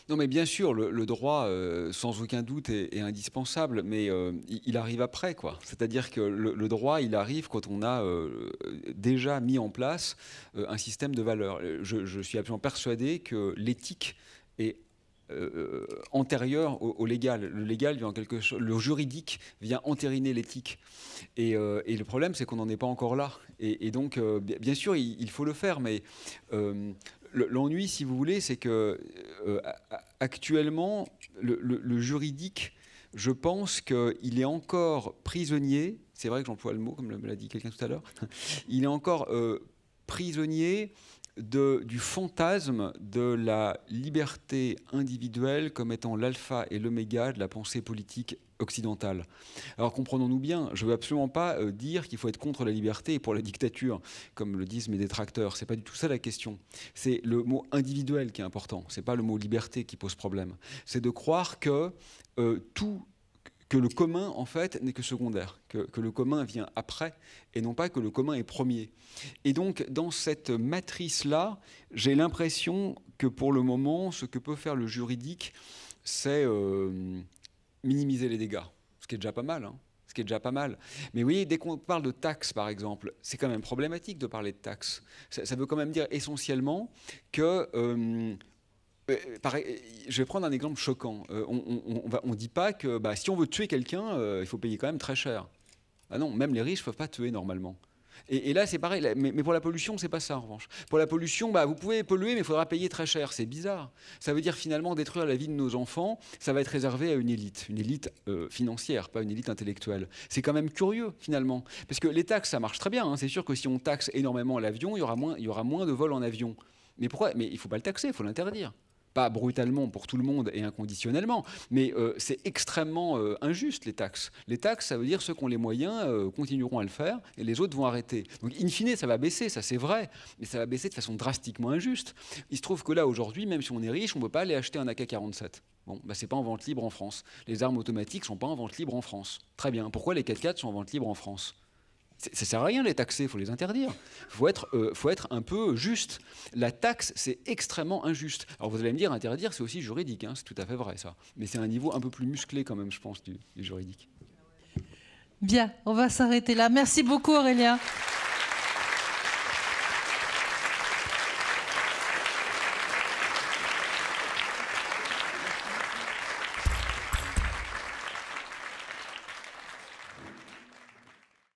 Non, mais bien sûr, le droit, sans aucun doute, est indispensable, mais il arrive après, quoi. C'est-à-dire que le droit, il arrive quand on a déjà mis en place un système de valeurs. Je suis absolument persuadé que l'éthique est antérieur au légal. Le légal vient quelque chose, le juridique vient entériner l'éthique. Et le problème, c'est qu'on n'en est pas encore là. Et donc, bien sûr, il faut le faire, mais l'ennui, si vous voulez, c'est que actuellement, le juridique, je pense qu'il est encore prisonnier. C'est vrai que j'emploie le mot, comme me l'a dit quelqu'un tout à l'heure. Il est encore prisonnier du fantasme de la liberté individuelle comme étant l'alpha et l'oméga de la pensée politique occidentale. Alors comprenons-nous bien, je ne veux absolument pas dire qu'il faut être contre la liberté et pour la dictature, comme le disent mes détracteurs. Ce n'est pas du tout ça la question. C'est le mot individuel qui est important. Ce n'est pas le mot liberté qui pose problème. C'est de croire que que le commun, en fait, n'est que secondaire, que le commun vient après, et non pas que le commun est premier. Et donc, dans cette matrice-là, j'ai l'impression que pour le moment, ce que peut faire le juridique, c'est minimiser les dégâts, ce qui est déjà pas mal, hein, ce qui est déjà pas mal. Mais oui, dès qu'on parle de taxes, par exemple, c'est quand même problématique de parler de taxes. Ça veut quand même dire essentiellement que... je vais prendre un exemple choquant. On ne dit pas que si on veut tuer quelqu'un, il faut payer quand même très cher. Ah non, même les riches ne peuvent pas tuer normalement. Et là, c'est pareil. Mais pour la pollution, c'est pas ça en revanche. Pour la pollution, vous pouvez polluer, mais il faudra payer très cher. C'est bizarre. Ça veut dire finalement détruire la vie de nos enfants. Ça va être réservé à une élite financière, pas une élite intellectuelle. C'est quand même curieux finalement, parce que les taxes, ça marche très bien. Hein. C'est sûr que si on taxe énormément l'avion, il y aura moins de vols en avion. Mais pourquoi ? Mais il ne faut pas le taxer, il faut l'interdire. Pas brutalement pour tout le monde et inconditionnellement, mais c'est extrêmement injuste, les taxes. Les taxes, ça veut dire ceux qui ont les moyens continueront à le faire et les autres vont arrêter. Donc, in fine, ça va baisser, ça c'est vrai, mais ça va baisser de façon drastiquement injuste. Il se trouve que là, aujourd'hui, même si on est riche, on ne peut pas aller acheter un AK-47. Bon, c'est pas en vente libre en France. Les armes automatiques ne sont pas en vente libre en France. Très bien. Pourquoi les 4x4 sont en vente libre en France ? Ça ne sert à rien de les taxer, il faut les interdire. Faut être un peu juste. La taxe, c'est extrêmement injuste. Alors vous allez me dire, interdire, c'est aussi juridique, hein, c'est tout à fait vrai ça. Mais c'est un niveau un peu plus musclé quand même, je pense, du juridique. Bien, on va s'arrêter là. Merci beaucoup Aurélien.